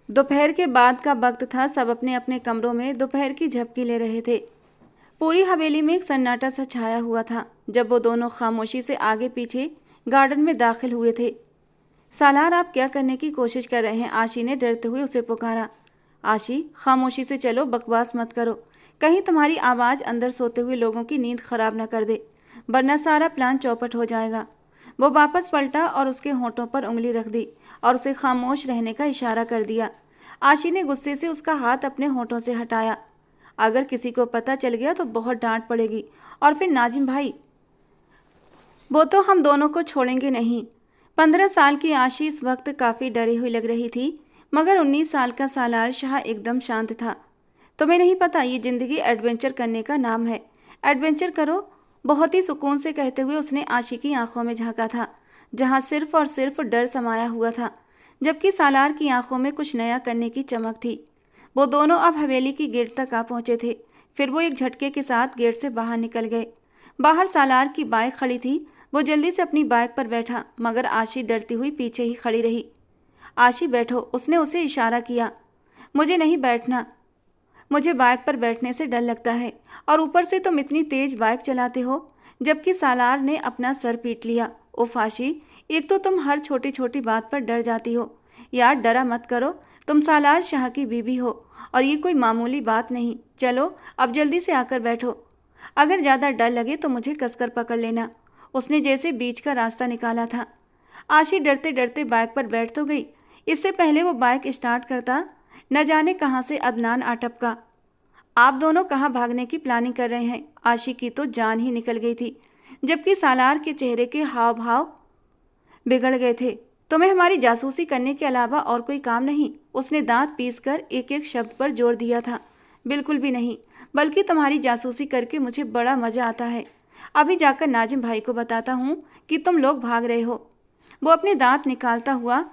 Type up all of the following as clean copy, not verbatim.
दोपहर के बाद का वक्त था। सब अपने अपने कमरों में दोपहर की झपकी ले रहे थे। पूरी हवेली में एक सन्नाटा सा छाया हुआ था। जब वो दोनों खामोशी से आगे पीछे गार्डन में दाखिल हुए थे। सालार, आप क्या करने की कोशिश कर रहे हैं? आशी ने डरते हुए उसे पुकारा। आशी, खामोशी से चलो, बकवास मत करो। कहीं तुम्हारी आवाज़ अंदर सोते हुए लोगों की नींद खराब न कर दे, वरना सारा प्लान चौपट हो जाएगा। वो वापस पलटा और उसके होंठों पर उंगली रख दी और उसे खामोश रहने का इशारा कर दिया। आशी ने गुस्से से उसका हाथ अपने होंठों से हटाया। अगर किसी को पता चल गया तो बहुत डांट पड़ेगी, और फिर नाजिम भाई, वो तो हम दोनों को छोड़ेंगे नहीं। 15 साल की आशी इस वक्त काफ़ी डरी हुई लग रही थी, मगर 19 साल का सालार शाह एकदम शांत था। तुम्हें नहीं पता, ये ज़िंदगी एडवेंचर करने का नाम है। एडवेंचर करो, बहुत ही सुकून से कहते हुए उसने आशी की आंखों में झांका था, जहां सिर्फ और सिर्फ डर समाया हुआ था, जबकि सालार की आंखों में कुछ नया करने की चमक थी। वो दोनों अब हवेली की गेट तक आ पहुंचे थे। फिर वो एक झटके के साथ गेट से बाहर निकल गए। बाहर सालार की बाइक खड़ी थी। वो जल्दी से अपनी बाइक पर बैठा, मगर आशी डरती हुई पीछे ही खड़ी रही। आशी, बैठो, उसने उसे इशारा किया। मुझे नहीं बैठना, मुझे बाइक पर बैठने से डर लगता है, और ऊपर से तुम इतनी तेज बाइक चलाते हो। जबकि सालार ने अपना सर पीट लिया। उफ आशी, एक तो तुम हर छोटी छोटी बात पर डर जाती हो। यार, डरा मत करो, तुम सालार शाह की बीवी हो, और ये कोई मामूली बात नहीं। चलो अब जल्दी से आकर बैठो। अगर ज़्यादा डर लगे तो मुझे कसकर पकड़ लेना। उसने जैसे बीच का रास्ता निकाला था। आशी डरते डरते बाइक पर बैठ तो गई। इससे पहले वो बाइक स्टार्ट करता, न जाने कहाँ से अदनान आ टपका। आप दोनों कहाँ भागने की प्लानिंग कर रहे हैं? आशी की तो जान ही निकल गई थी, जबकि सालार के चेहरे के हाव भाव बिगड़ गए थे। तुम्हें हमारी जासूसी करने के अलावा और कोई काम नहीं? उसने दांत पीसकर एक एक शब्द पर जोर दिया था। बिल्कुल भी नहीं, बल्कि तुम्हारी जासूसी करके मुझे बड़ा मजा आता है। अभी जाकर नाजिम भाई को बताता हूँ कि तुम लोग भाग रहे हो। वो अपने दांत निकालता हुआ,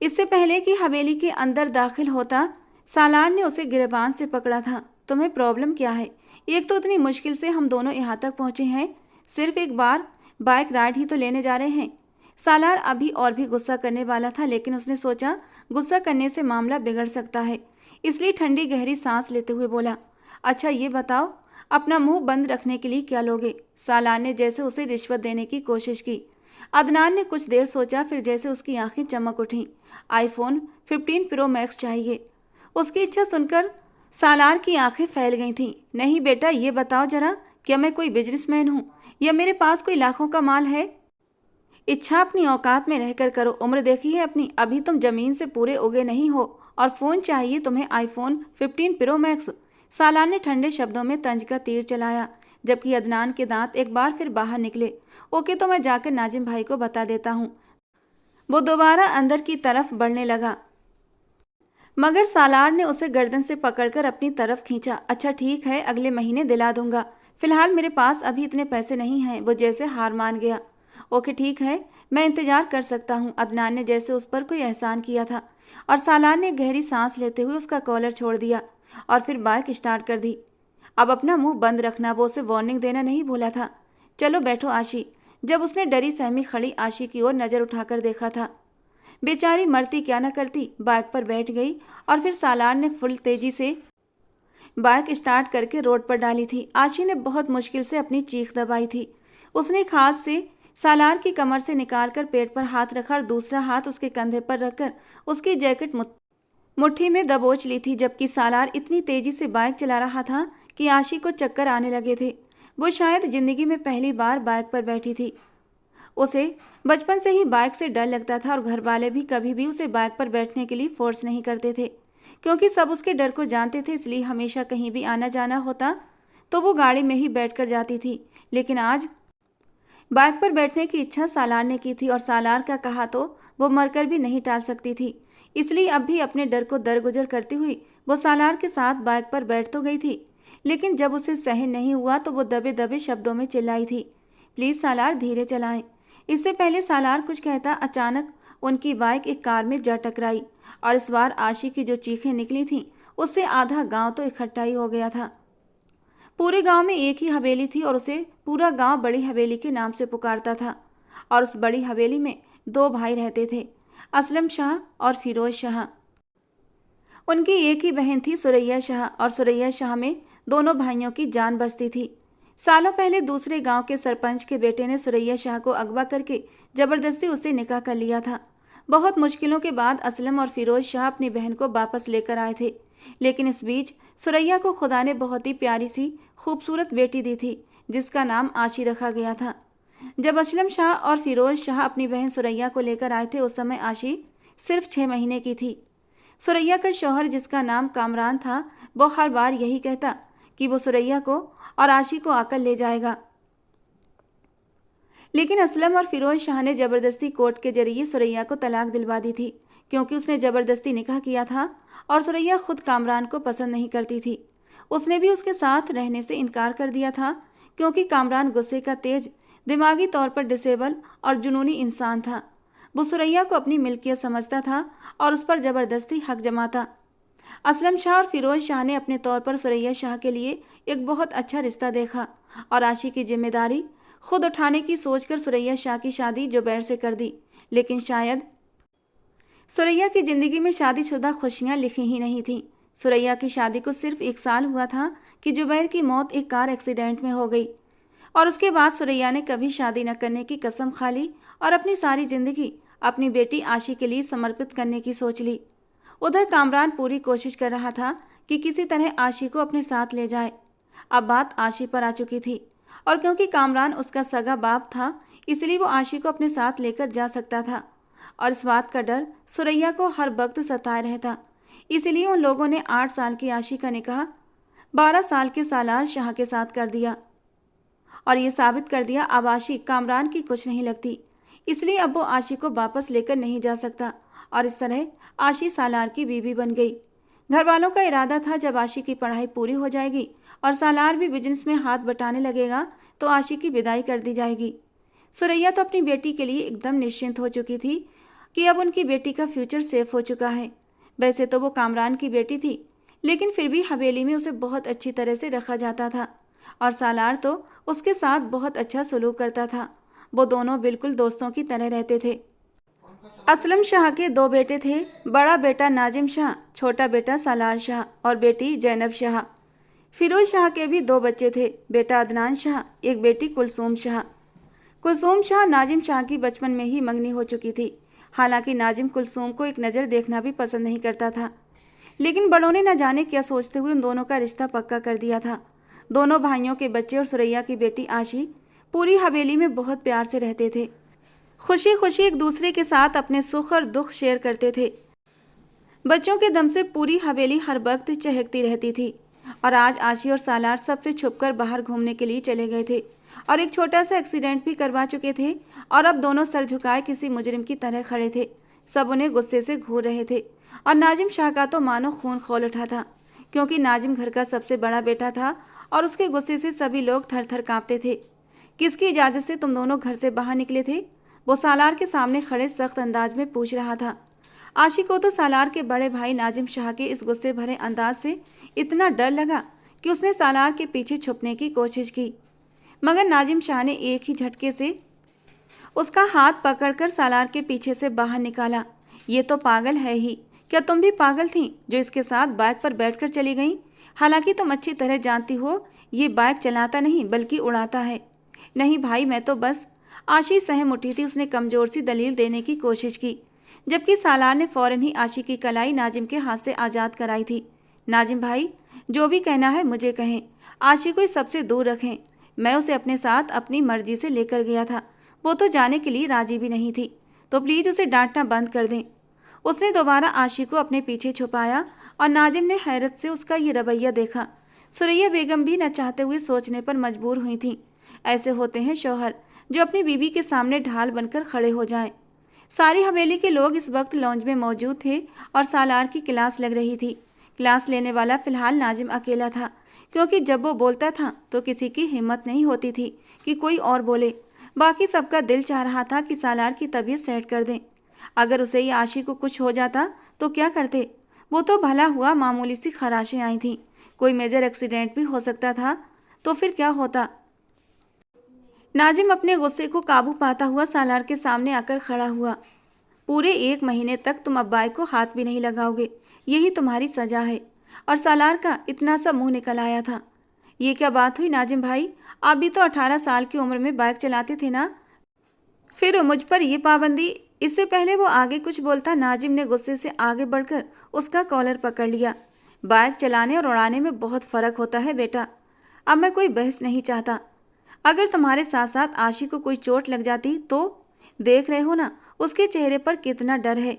इससे पहले कि हवेली के अंदर दाखिल होता, सालार ने उसे गिरबान से पकड़ा था। तुम्हें प्रॉब्लम क्या है? एक तो इतनी मुश्किल से हम दोनों यहाँ तक पहुँचे हैं, सिर्फ एक बार बाइक राइड ही तो लेने जा रहे हैं। सालार अभी और भी गुस्सा करने वाला था, लेकिन उसने सोचा गुस्सा करने से मामला बिगड़ सकता है, इसलिए ठंडी गहरी सांस लेते हुए बोला, अच्छा ये बताओ, अपना मुंह बंद रखने के लिए क्या लोगे? सालार ने जैसे उसे रिश्वत देने की कोशिश की। अदनान ने कुछ देर सोचा, फिर जैसे उसकी आंखें चमक उठीं। आईफोन 15 प्रो मैक्स चाहिए। उसकी इच्छा सुनकर सालार की आंखें फैल गई थीं। नहीं बेटा, ये बताओ जरा, क्या मैं कोई बिजनेसमैन हूँ या मेरे पास कोई लाखों का माल है? इच्छा अपनी औकात में रहकर करो। उम्र देखी है अपनी, अभी तुम जमीन से पूरे उगे नहीं हो, और फोन चाहिए तुम्हें आईफोन 15 प्रो मैक्स। सालार ने ठंडे शब्दों में तंज का तीर चलाया, जबकि अदनान के दांत एक बार फिर बाहर निकले। ओके, तो मैं जाकर नाजिम भाई को बता देता हूँ। वो दोबारा अंदर की तरफ बढ़ने लगा, मगर सालार ने उसे गर्दन से पकड़कर अपनी तरफ खींचा। अच्छा ठीक है, अगले महीने दिला दूंगा, फिलहाल मेरे पास अभी इतने पैसे नहीं हैं। वो जैसे हार मान गया। ओके ठीक है, मैं इंतजार कर सकता हूँ। अदनान ने जैसे उस पर कोई एहसान किया था, और सालार ने गहरी सांस लेते हुए उसका कॉलर छोड़ दिया और फिर बाइक स्टार्ट कर दी। अब अपना मुंह बंद रखना, वो उसे वार्निंग देना नहीं भूला था। चलो बैठो आशी। जब उसने डरी सहमी खड़ी आशी की ओर नजर उठाकर देखा था, बेचारी मरती क्या न करती, बाइक पर बैठ गई, और फिर सालार ने फुल तेजी से बाइक स्टार्ट करके रोड पर डाली थी। आशी ने बहुत मुश्किल से अपनी चीख दबाई थी। उसने एक हाथ से सालार की कमर से निकालकर पेट पर हाथ रखा और दूसरा हाथ उसके कंधे पर रखकर उसकी जैकेट मुट्ठी में दबोच ली थी, जबकि सालार इतनी तेजी से बाइक चला रहा था कि आशी को चक्कर आने लगे थे। वो शायद जिंदगी में पहली बार बाइक पर बैठी थी। उसे बचपन से ही बाइक से डर लगता था, और घर वाले भी कभी भी उसे बाइक पर बैठने के लिए फोर्स नहीं करते थे, क्योंकि सब उसके डर को जानते थे। इसलिए हमेशा कहीं भी आना जाना होता तो वो गाड़ी में ही बैठकर जाती थी। लेकिन आज बाइक पर बैठने की इच्छा सालार ने की थी, और सालार का कहा तो वो मरकर भी नहीं टाल सकती थी। इसलिए अब भी अपने डर को दरगुजर करती हुई वो सालार के साथ बाइक पर बैठ तो गई थी, लेकिन जब उसे सहन नहीं हुआ तो वो दबे दबे शब्दों में चिल्लाई थी, प्लीज़ सालार, धीरे चलाएं। इससे पहले सालार कुछ कहता, अचानक उनकी बाइक एक कार में जा टकराई, और इस बार आशी की जो चीखें निकली थीं उससे आधा गांव तो इकट्ठा ही हो गया था। पूरे गांव में एक ही हवेली थी, और उसे पूरा गांव बड़ी हवेली के नाम से पुकारता था। और उस बड़ी हवेली में दो भाई रहते थे, असलम शाह और फिरोज शाह। उनकी एक ही बहन थी सुरैया शाह, और सुरैया शाह में दोनों भाइयों की जान बसती थी। सालों पहले दूसरे गांव के सरपंच के बेटे ने सुरैया शाह को अगवा करके जबरदस्ती उससे निकाह कर लिया था। बहुत मुश्किलों के बाद असलम और फिरोज शाह अपनी बहन को वापस लेकर आए थे, लेकिन इस बीच सुरैया को खुदा ने बहुत ही प्यारी सी खूबसूरत बेटी दी थी, जिसका नाम आशी रखा गया था। जब असलम शाह और फिरोज शाह अपनी बहन सुरैया को लेकर आए थे, उस समय आशी सिर्फ 6 महीने की थी। सुरैया का शौहर, जिसका नाम कामरान था, वो हर बार यही कहता कि वो सुरैया को और आशी को आकर ले जाएगा, लेकिन असलम और फिरोज शाह ने जबरदस्ती कोर्ट के जरिए सुरैया को तलाक दिलवा दी थी, क्योंकि उसने जबरदस्ती निकाह किया था और सुरैया खुद कामरान को पसंद नहीं करती थी। उसने भी उसके साथ रहने से इनकार कर दिया था, क्योंकि कामरान गुस्से का तेज, दिमागी तौर पर डिसेबल और जुनूनी इंसान था। वो सुरैया को अपनी मिल्कियत समझता था और उस पर जबरदस्ती हक जमाता। असलम शाह और फिरोज शाह ने अपने तौर पर सुरैया शाह के लिए एक बहुत अच्छा रिश्ता देखा और आशी की जिम्मेदारी खुद उठाने की सोचकर सुरैया शाह की शादी जुबैर से कर दी। लेकिन शायद सुरैया की जिंदगी में शादीशुदा खुशियां लिखी ही नहीं थीं। सुरैया की शादी को सिर्फ 1 साल हुआ था कि जुबैर की मौत एक कार एक्सीडेंट में हो गई, और उसके बाद सुरैया ने कभी शादी न करने की कसम खा ली और अपनी सारी जिंदगी अपनी बेटी आशी के लिए समर्पित करने की सोच ली। उधर कामरान पूरी कोशिश कर रहा था कि किसी तरह आशी को अपने साथ ले जाए। अब बात आशी पर आ चुकी थी, और क्योंकि कामरान उसका सगा बाप था, इसलिए वो आशी को अपने साथ लेकर जा सकता था, और इस बात का डर सुरैया को हर वक्त सताए रहता। इसलिए उन लोगों ने 8 साल की आशी का निकाह 12 साल के सालार शाह के साथ कर दिया, और ये साबित कर दिया अब आशी कामरान की कुछ नहीं लगती। इसलिए अब वो आशी को वापस लेकर नहीं जा सकता, और इस तरह आशी सालार की बीवी बन गई। घर वालों का इरादा था जब आशी की पढ़ाई पूरी हो जाएगी और सालार भी बिजनेस में हाथ बटाने लगेगा तो आशी की विदाई कर दी जाएगी। सुरैया तो अपनी बेटी के लिए एकदम निश्चिंत हो चुकी थी कि अब उनकी बेटी का फ्यूचर सेफ हो चुका है। वैसे तो वो कामरान की बेटी थी, लेकिन फिर भी हवेली में उसे बहुत अच्छी तरह से रखा जाता था, और सालार तो उसके साथ बहुत अच्छा सलूक करता था। वो दोनों बिल्कुल दोस्तों की तरह रहते थे। असलम शाह के 2 बेटे थे, बड़ा बेटा नाजिम शाह, छोटा बेटा सालार शाह और बेटी जैनब शाह। फिरोज शाह के भी 2 बच्चे थे, बेटा अदनान शाह, एक बेटी कुलसूम शाह। कुलसूम शाह नाजिम शाह की बचपन में ही मंगनी हो चुकी थी। हालांकि नाजिम कुलसूम को एक नज़र देखना भी पसंद नहीं करता था, लेकिन बड़ों ने न जाने क्या सोचते हुए उन दोनों का रिश्ता पक्का कर दिया था। दोनों भाइयों के बच्चे और सुरैया की बेटी आशी पूरी हवेली में बहुत प्यार से रहते थे। खुशी खुशी एक दूसरे के साथ अपने सुख और दुख शेयर करते थे। बच्चों के दम से पूरी हवेली हर वक्त चहकती रहती थी। और आज आशी और सालार सबसे छुपकर बाहर घूमने के लिए चले गए थे, और एक छोटा सा एक्सीडेंट भी करवा चुके थे, और अब दोनों सर झुकाए किसी मुजरिम की तरह खड़े थे। सब उन्हें गुस्से से घूर रहे थे, और नाजिम शाह का तो मानो खून खौल उठा था, क्योंकि नाजिम घर का सबसे बड़ा बेटा था और उसके गुस्से से सभी लोग थर थर काँपते थे। किसकी इजाज़त से तुम दोनों घर से बाहर निकले थे? वो सालार के सामने खड़े सख्त अंदाज में पूछ रहा था। आशी को तो सालार के बड़े भाई नाजिम शाह के इस गुस्से भरे अंदाज से इतना डर लगा कि उसने सालार के पीछे छुपने की कोशिश की, मगर नाजिम शाह ने एक ही झटके से उसका हाथ पकड़कर सालार के पीछे से बाहर निकाला। ये तो पागल है ही, क्या तुम भी पागल थीं जो इसके साथ बाइक पर बैठकर चली गईं? हालांकि तुम अच्छी तरह जानती हो ये बाइक चलाता नहीं बल्कि उड़ाता है। नहीं भाई, मैं तो बस। आशी सहम उठी थी। उसने कमजोर सी दलील देने की कोशिश की, जबकि सालार ने फौरन ही आशी की कलाई नाजिम के हाथ से आज़ाद कराई थी। नाजिम भाई, जो भी कहना है मुझे कहें, आशी को सबसे दूर रखें। मैं उसे अपने साथ अपनी मर्जी से लेकर गया था, वो तो जाने के लिए राजी भी नहीं थी, तो प्लीज़ उसे डांटना बंद कर दें। उसने दोबारा आशी को अपने पीछे छुपाया और नाजिम ने हैरत से उसका ये रवैया देखा। सुरैया बेगम भी न चाहते हुए सोचने पर मजबूर हुई थी। ऐसे होते हैं शौहर जो अपनी बीवी के सामने ढाल बनकर खड़े हो जाएं। सारी हवेली के लोग इस वक्त लॉन्ज में मौजूद थे और सालार की क्लास लग रही थी। क्लास लेने वाला फिलहाल नाजिम अकेला था, क्योंकि जब वो बोलता था तो किसी की हिम्मत नहीं होती थी कि कोई और बोले। बाकी सबका दिल चाह रहा था कि सालार की तबीयत सेट कर दें। अगर उसे या आशी को कुछ हो जाता तो क्या करते? वो तो भला हुआ मामूली सी खराशें आई थीं, कोई मेजर एक्सीडेंट भी हो सकता था, तो फिर क्या होता? नाजिम अपने गुस्से को काबू पाता हुआ सालार के सामने आकर खड़ा हुआ। पूरे 1 महीने तक तुम अब्बाई को हाथ भी नहीं लगाओगे, यही तुम्हारी सजा है। और सालार का इतना सा मुंह निकल आया था। ये क्या बात हुई नाजिम भाई, आप भी तो 18 साल की उम्र में बाइक चलाते थे ना, फिर मुझ पर ये पाबंदी। इससे पहले वो आगे कुछ बोलता, नाजिम ने गुस्से से आगे बढ़कर उसका कॉलर पकड़ लिया। बाइक चलाने और उड़ाने में बहुत फ़र्क होता है बेटा। अब मैं कोई बहस नहीं चाहता। अगर तुम्हारे साथ साथ आशी को कोई चोट लग जाती तो? देख रहे हो ना उसके चेहरे पर कितना डर है।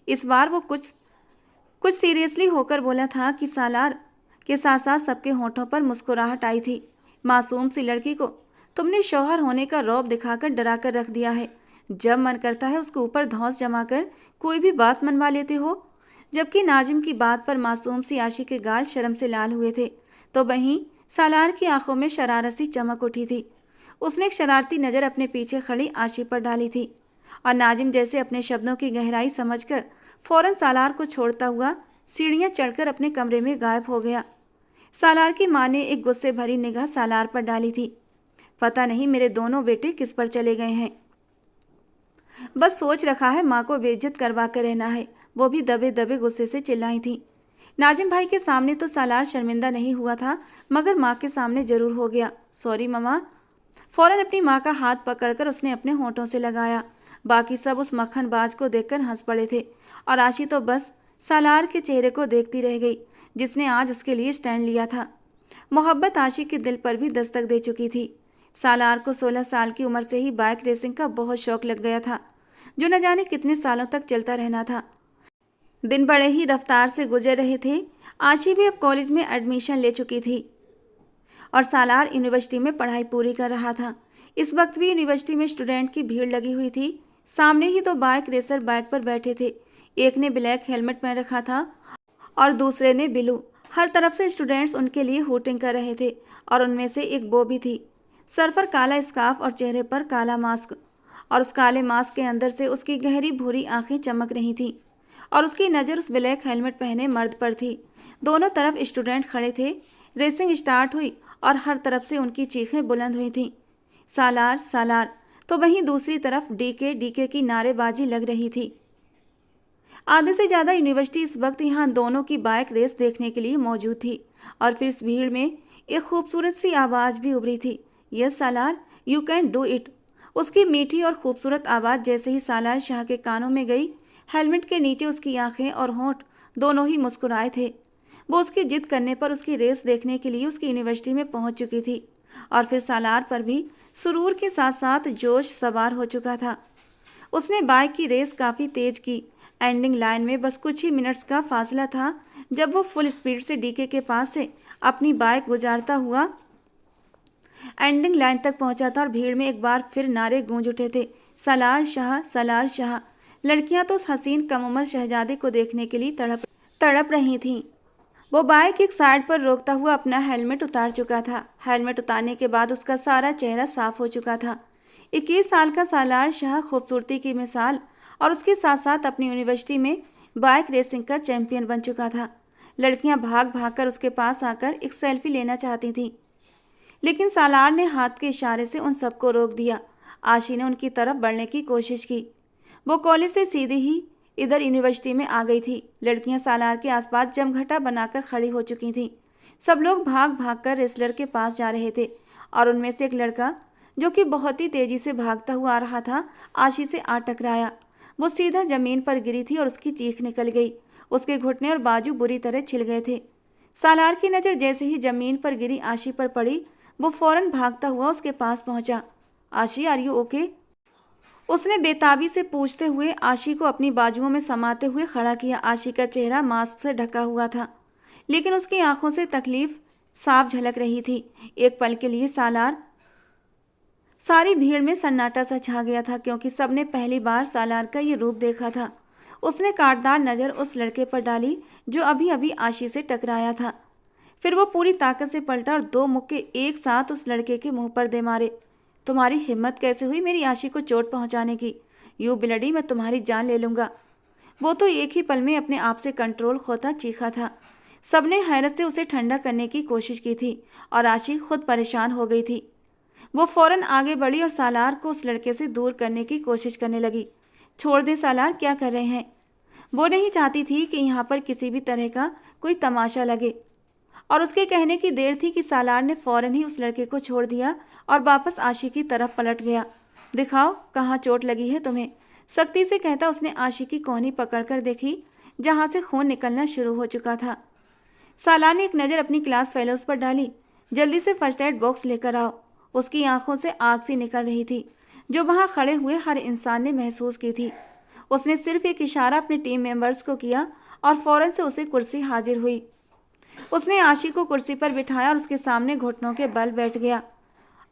इस बार वो कुछ सीरियसली होकर बोला था कि सालार के साथ साथ सबके होठों पर मुस्कुराहट आई थी। मासूम सी लड़की को तुमने शौहर होने का रौब दिखाकर डरा कर रख दिया है। जब मन करता है उसके ऊपर धौंस जमाकर कोई भी बात मनवा लेते हो। जबकि नाजिम की बात पर मासूम सी आशी के गाल शर्म से लाल हुए थे, तो वहीं सालार की आंखों में शरारत सी चमक उठी थी। उसने एक शरारती नज़र अपने पीछे खड़ी आशी पर डाली थी और नाजिम जैसे अपने शब्दों की गहराई समझकर फौरन सालार को छोड़ता हुआ सीढ़ियां चढ़कर अपने कमरे में गायब हो गया। सालार की माँ ने एक गुस्से भरी निगाह सालार पर डाली थी। पता नहीं मेरे दोनों बेटे किस पर चले गए हैं। बस सोच रखा है माँ को बेइज्जत करवा कर रहना है, वो भी दबे दबे गुस्से से चिल्लाई थी। नाजिम भाई के सामने तो सालार शर्मिंदा नहीं हुआ था, मगर माँ के सामने जरूर हो गया। Sorry mama. फौरन अपनी माँ का हाथ पकड़कर उसने अपने होठों से लगाया। बाकी सब उस मक्खनबाज को देखकर हंस पड़े थे और आशी तो बस सालार के चेहरे को देखती रह गई, जिसने आज उसके लिए स्टैंड लिया था। मोहब्बत आशी के दिल पर भी दस्तक दे चुकी थी। सालार को 16 साल की उम्र से ही बाइक रेसिंग का बहुत शौक लग गया था, जो न जाने कितने सालों तक चलता रहना था। दिन बड़े ही रफ्तार से गुजर रहे थे। आशी भी अब कॉलेज में एडमिशन ले चुकी थी और सालार यूनिवर्सिटी में पढ़ाई पूरी कर रहा था। इस वक्त भी यूनिवर्सिटी में स्टूडेंट की भीड़ लगी हुई थी। सामने ही तो बाइक रेसर बाइक पर बैठे थे। एक ने ब्लैक हेलमेट पहन रखा था और दूसरे ने ब्लू। हर तरफ से स्टूडेंट्स उनके लिए हूटिंग कर रहे थे और उनमें से एक वो भी थी। सर पर काला स्कार्फ और चेहरे पर काला मास्क, और उस काले मास्क के अंदर से उसकी गहरी भूरी आंखें चमक रही थीं और उसकी नज़र उस ब्लैक हेलमेट पहने मर्द पर थी। दोनों तरफ स्टूडेंट खड़े थे। रेसिंग स्टार्ट हुई और हर तरफ से उनकी चीखें बुलंद हुई थीं, सालार सालार। तो वहीं दूसरी तरफ डीके की नारेबाजी लग रही थी। आधे से ज़्यादा यूनिवर्सिटी इस वक्त यहाँ दोनों की बाइक रेस देखने के लिए मौजूद थी। और फिर इस भीड़ में एक खूबसूरत सी आवाज़ भी उभरी थी, yes Salar, you can do it. उसकी मीठी और खूबसूरत आवाज़ जैसे ही सालार शाह के कानों में गई, हेलमेट के नीचे उसकी आंखें और होंठ दोनों ही मुस्कुराए थे। वो उसकी जिद करने पर उसकी रेस देखने के लिए उसकी यूनिवर्सिटी में पहुंच चुकी थी और फिर सालार पर भी सुरूर के साथ साथ जोश सवार हो चुका था। उसने बाइक की रेस काफ़ी तेज की। एंडिंग लाइन में बस कुछ ही मिनट्स का फासला था जब वो फुल स्पीड से डीके के पास से अपनी बाइक गुजारता हुआ एंडिंग लाइन तक पहुंचा था और भीड़ में एक बार फिर नारे गूंज उठे थे, सालार शाह सालार शाह। लड़कियां तो उस हसीन कम उम्र शहजादे को देखने के लिए तड़प रही थीं। वो बाइक एक साइड पर रोकता हुआ अपना हेलमेट उतार चुका था। हेलमेट उतारने के बाद उसका सारा चेहरा साफ हो चुका था। 21 साल का सालार शाह खूबसूरती की मिसाल और उसके साथ साथ अपनी यूनिवर्सिटी में बाइक रेसिंग का चैंपियन बन चुका था। लड़कियां भाग भाग कर उसके पास आकर एक सेल्फी लेना चाहती थीं, लेकिन सालार ने हाथ के इशारे से उन सबको रोक दिया। आशी ने उनकी तरफ बढ़ने की कोशिश की। वो कॉलेज से सीधे ही इधर यूनिवर्सिटी में आ गई थी। लड़कियां सालार के आसपास जमघटा बनाकर खड़ी हो चुकी थीं। सब लोग भाग भाग कर रेसलर के पास जा रहे थे और उनमें से एक लड़का, जो कि बहुत ही तेजी से भागता हुआ आ रहा था, आशी से आ टकराया। वो सीधा जमीन पर गिरी थी और उसकी चीख निकल गई। उसके घुटने और बाजू बुरी तरह छिल गए थे। सालार की नज़र जैसे ही जमीन पर गिरी आशी पर पड़ी, वो फौरन भागता हुआ उसके पास पहुंचा। आशी, आर यू ओके? उसने बेताबी से पूछते हुए आशी को अपनी बाजुओं में समाते हुए खड़ा किया। आशी का चेहरा मास्क से ढका हुआ था, लेकिन उसकी आंखों से तकलीफ साफ झलक रही थी। एक पल के लिए सारी भीड़ में सन्नाटा सा छा गया था, क्योंकि सबने पहली बार सालार का ये रूप देखा था। उसने काटदार नज़र उस लड़के पर डाली जो अभी अभी आशी से टकराया था। फिर वो पूरी ताकत से पलटा और 2 मुक्के एक साथ उस लड़के के मुंह पर दे मारे। तुम्हारी हिम्मत कैसे हुई मेरी आशी को चोट पहुंचाने की? यू ब्लडी, मैं तुम्हारी जान ले लूँगा। वो तो एक ही पल में अपने आप से कंट्रोल खोता चीखा था। सबने हैरत से उसे ठंडा करने की कोशिश की थी और आशी खुद परेशान हो गई थी। वो फौरन आगे बढ़ी और सालार को उस लड़के से दूर करने की कोशिश करने लगी। छोड़ दे सालार, क्या कर रहे हैं। वो नहीं चाहती थी कि यहाँ पर किसी भी तरह का कोई तमाशा लगे, और उसके कहने की देर थी कि सालार ने फौरन ही उस लड़के को छोड़ दिया और वापस आशी की तरफ पलट गया। दिखाओ कहाँ चोट लगी है तुम्हें, सख्ती से कहता उसने आशी की कोहनी पकड़कर देखी जहाँ से खून निकलना शुरू हो चुका था। सालार ने एक नज़र अपनी क्लास फेलोज पर डाली। जल्दी से फर्स्ट एड बॉक्स लेकर आओ। उसकी आंखों से आग सी निकल रही थी जो वहाँ खड़े हुए हर इंसान ने महसूस की थी। उसने सिर्फ एक इशारा अपने टीम मेंबर्स को किया और फौरन से उसे कुर्सी हाजिर हुई। उसने आशी को कुर्सी पर बिठाया और उसके सामने घुटनों के बल बैठ गया।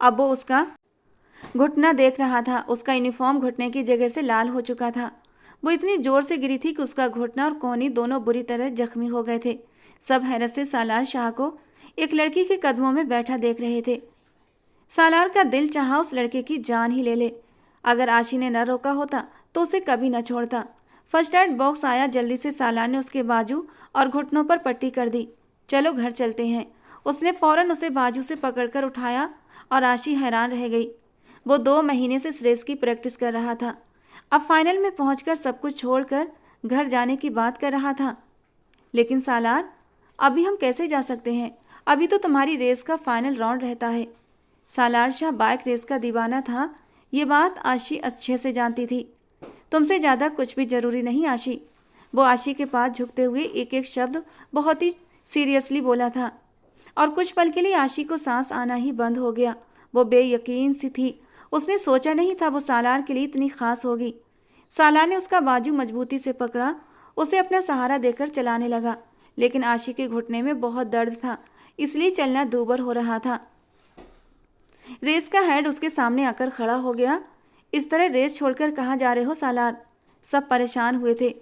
अब वो उसका घुटना देख रहा था। उसका यूनिफॉर्म घुटने की जगह से लाल हो चुका था। वो इतनी जोर से गिरी थी कि उसका घुटना और कोहनी दोनों बुरी तरह जख्मी हो गए थे। सब हैरत से सालार शाह को एक लड़की के कदमों में बैठा देख रहे थे। सालार का दिल चाहा उस लड़के की जान ही ले ले। अगर आशी ने न रोका होता तो उसे कभी न छोड़ता। फर्स्ट एड बॉक्स आया। जल्दी से सालार ने उसके बाजू और घुटनों पर पट्टी कर दी। चलो घर चलते हैं। उसने फौरन उसे बाजू से पकड़कर उठाया और आशी हैरान रह गई। वो 2 महीने से इस रेस की प्रैक्टिस कर रहा था। अब फाइनल में पहुंचकर सब कुछ छोड़कर घर जाने की बात कर रहा था। लेकिन सालार, अभी हम कैसे जा सकते हैं? अभी तो तुम्हारी रेस का फाइनल राउंड रहता है। सालार शाह बाइक रेस का दीवाना था। ये बात आशी अच्छे से जानती थी। तुमसे ज़्यादा कुछ भी जरूरी नहीं आशी। वो आशी के पास झुकते हुए एक एक शब्द बहुत ही सीरियसली बोला था, और कुछ पल के लिए आशी को सांस आना ही बंद हो गया। वो बेयकीन सी थी। उसने सोचा नहीं था वो सालार के लिए इतनी खास होगी। सालार ने उसका बाजू मजबूती से पकड़ा, उसे अपना सहारा देकर चलाने लगा। लेकिन आशी के घुटने में बहुत दर्द था, इसलिए चलना दूभर हो रहा था। रेस का हेड उसके सामने आकर खड़ा हो गया। इस तरह रेस छोड़कर कहाँ जा रहे हो सालार? सब परेशान हुए थे।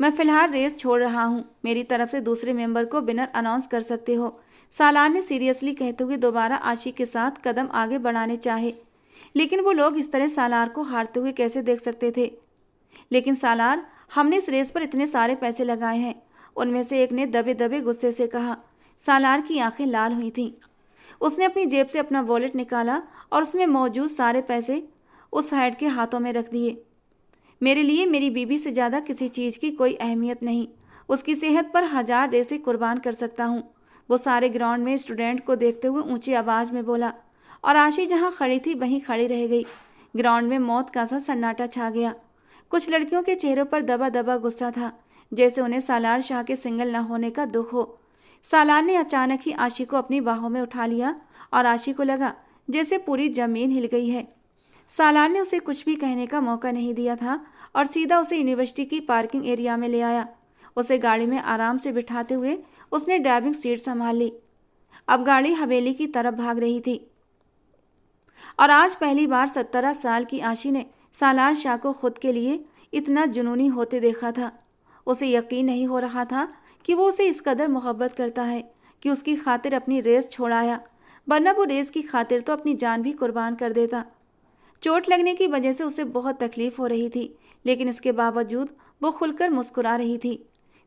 मैं फिलहाल रेस छोड़ रहा हूँ। मेरी तरफ से दूसरे मेंबर को विनर अनाउंस कर सकते हो। सालार ने सीरियसली कहते हुए दोबारा आशी के साथ कदम आगे बढ़ाने चाहे, लेकिन वो लोग इस तरह सालार को हारते हुए कैसे देख सकते थे। लेकिन सालार, हमने इस रेस पर इतने सारे पैसे लगाए हैं, उनमें से एक ने दबे दबे गुस्से से कहा। सालार की आंखें लाल हुई थीं। उसने अपनी जेब से अपना वॉलेट निकाला और उसमें मौजूद सारे पैसे उस हेड के हाथों में रख दिए। मेरे लिए मेरी बीबी से ज़्यादा किसी चीज़ की कोई अहमियत नहीं। उसकी सेहत पर 1000 रेसें कुर्बान कर सकता हूँ। वो सारे ग्राउंड में स्टूडेंट को देखते हुए ऊंची आवाज़ में बोला, और आशी जहाँ खड़ी थी वहीं खड़ी रह गई। ग्राउंड में मौत का सा सन्नाटा छा गया। कुछ लड़कियों के चेहरों पर दबा दबा गुस्सा था, जैसे उन्हें सालार शाह के सिंगल न होने का दुख हो। सालार ने अचानक ही आशी को अपनी बाहों में उठा लिया और आशी को लगा जैसे पूरी जमीन हिल गई है। सालार ने उसे कुछ भी कहने का मौका नहीं दिया था और सीधा उसे यूनिवर्सिटी की पार्किंग एरिया में ले आया। उसे गाड़ी में आराम से बिठाते हुए उसने ड्राइविंग सीट संभाल ली। अब गाड़ी हवेली की तरफ भाग रही थी और आज पहली बार 17 साल की आशी ने सालार शाह को खुद के लिए इतना जुनूनी होते देखा था। उसे यकीन नहीं हो रहा था कि वो उसे इस कदर मोहब्बत करता है कि उसकी खातिर अपनी रेस छोड़ाया, वरना वो रेस की खातिर तो अपनी जान भी कुर्बान कर देता। चोट लगने की वजह से उसे बहुत तकलीफ हो रही थी, लेकिन इसके बावजूद वो खुलकर मुस्कुरा रही थी।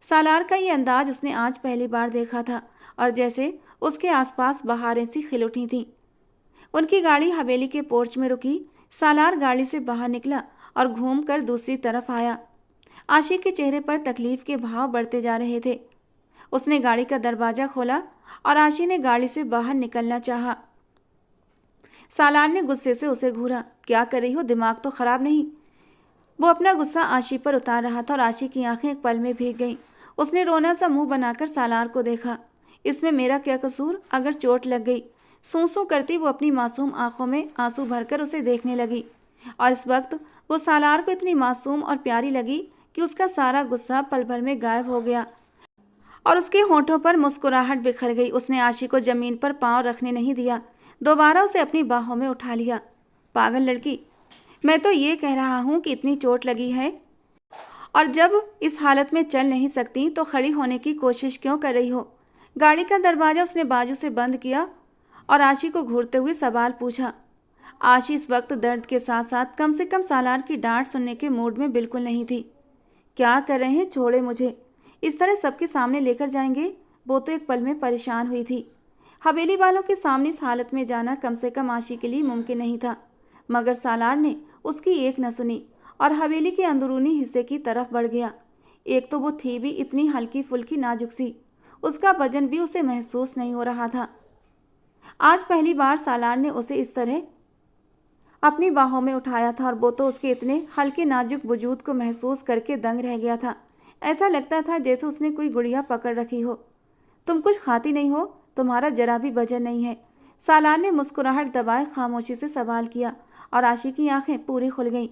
सालार का ये अंदाज उसने आज पहली बार देखा था और जैसे उसके आसपास बहारें सी खिल उठी थीं। उनकी गाड़ी हवेली के पोर्च में रुकी। सालार गाड़ी से बाहर निकला और घूमकर दूसरी तरफ आया। आशी के चेहरे पर तकलीफ के भाव बढ़ते जा रहे थे। उसने गाड़ी का दरवाजा खोला और आशी ने गाड़ी से बाहर निकलना चाहा। सालार ने गुस्से से उसे घूरा। क्या कर रही हो, दिमाग तो खराब नहीं? वो अपना गुस्सा आशी पर उतार रहा था और आशी की आंखें एक पल में भीग गईं। उसने रोना सा मुंह बनाकर सालार को देखा। इसमें मेरा क्या कसूर? अगर चोट लग गई? सूं करती वो अपनी मासूम आंखों में आंसू भरकर उसे देखने लगी, और इस वक्त वो सालार को इतनी मासूम और प्यारी लगी कि उसका सारा गुस्सा पल भर में गायब हो गया और उसके होठों पर मुस्कुराहट बिखर गई। उसने आशी को जमीन पर पांव रखने नहीं दिया, दोबारा उसे अपनी बाहों में उठा लिया। पागल लड़की, मैं तो ये कह रहा हूँ कि इतनी चोट लगी है और जब इस हालत में चल नहीं सकती तो खड़ी होने की कोशिश क्यों कर रही हो? गाड़ी का दरवाजा उसने बाजू से बंद किया और आशी को घूरते हुए सवाल पूछा। आशी इस वक्त दर्द के साथ साथ कम से कम सालार की डांट सुनने के मूड में बिल्कुल नहीं थी। क्या कर रहे हैं? छोड़े मुझे। इस तरह सबके सामने लेकर जाएंगे? वो तो एक पल में परेशान हुई थी। हवेली वालों के सामने इस हालत में जाना कम से कम आशी के लिए मुमकिन नहीं था, मगर सालार ने उसकी एक न सुनी और हवेली के अंदरूनी हिस्से की तरफ बढ़ गया। एक तो वो थी भी इतनी हल्की फुल्की नाजुक सी, उसका वजन भी उसे महसूस नहीं हो रहा था। आज पहली बार सालार ने उसे इस तरह अपनी बाहों में उठाया था और वो तो उसके इतने हल्के नाजुक वजूद को महसूस करके दंग रह गया था। ऐसा लगता था जैसे उसने कोई गुड़िया पकड़ रखी हो। तुम कुछ खाती नहीं हो, तुम्हारा जरा भी वजन नहीं है। सालार ने मुस्कुराहट दबाए खामोशी से सवाल किया और आशी की आंखें पूरी खुल गईं।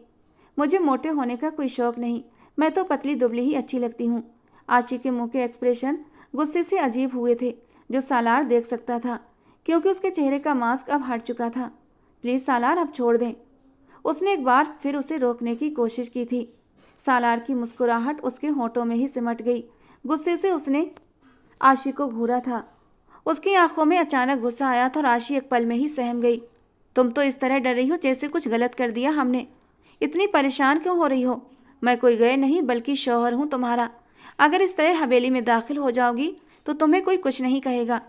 मुझे मोटे होने का कोई शौक नहीं, मैं तो पतली दुबली ही अच्छी लगती हूँ। आशी के मुंह के एक्सप्रेशन गुस्से से अजीब हुए थे, जो सालार देख सकता था, क्योंकि उसके चेहरे का मास्क अब हट चुका था। प्लीज़ सालार, अब छोड़ दें। उसने एक बार फिर उसे रोकने की कोशिश की थी। सालार की मुस्कुराहट उसके होठों में ही सिमट गई। गुस्से से उसने आशी को घूरा था। उसकी आंखों में अचानक गुस्सा आया था और आशी एक पल में ही सहम गई। तुम तो इस तरह डर रही हो जैसे कुछ गलत कर दिया हमने। इतनी परेशान क्यों हो रही हो? मैं कोई गए नहीं बल्कि शौहर हूँ तुम्हारा। अगर इस तरह हवेली में दाखिल हो जाओगी तो तुम्हें कोई कुछ नहीं कहेगा।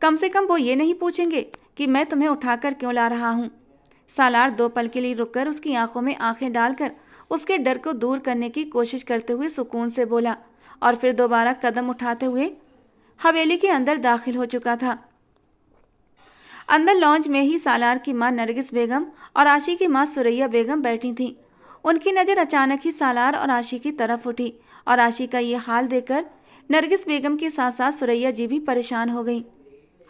कम से कम वो ये नहीं पूछेंगे कि मैं तुम्हें उठाकर क्यों ला रहा हूँ। सालार दो पल के लिए रुककर उसकी आंखों में आंखें डालकर उसके डर को दूर करने की कोशिश करते हुए सुकून से बोला, और फिर दोबारा कदम उठाते हुए हवेली के अंदर दाखिल हो चुका था। अंदर लॉन्ज में ही सालार की मां नरगिस बेगम और आशी की मां सुरैया बेगम बैठी थीं। उनकी नज़र अचानक ही सालार और आशी की तरफ उठी और आशी का ये हाल देखकर नरगिस बेगम के साथ साथ सुरैया जी भी परेशान हो गईं।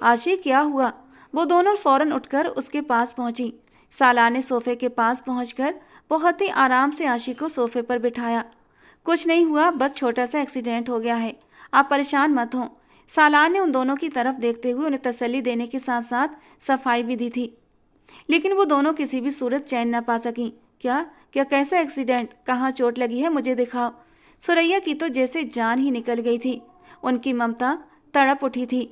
आशी, क्या हुआ? वो दोनों फौरन उठकर उसके पास पहुंची। सालार ने सोफे के पास पहुंचकर बहुत ही आराम से आशी को सोफे पर बिठाया। कुछ नहीं हुआ, बस छोटा सा एक्सीडेंट हो गया है, आप परेशान मत हो। सालार ने उन दोनों की तरफ देखते हुए उन्हें तसल्ली देने के साथ साथ सफाई भी दी थी, लेकिन वो दोनों किसी भी सूरत चैन न पा सकीं। क्या क्या कैसा एक्सीडेंट? कहाँ चोट लगी है? मुझे दिखाओ। सुरैया की तो जैसे जान ही निकल गई थी। उनकी ममता तड़प उठी थी।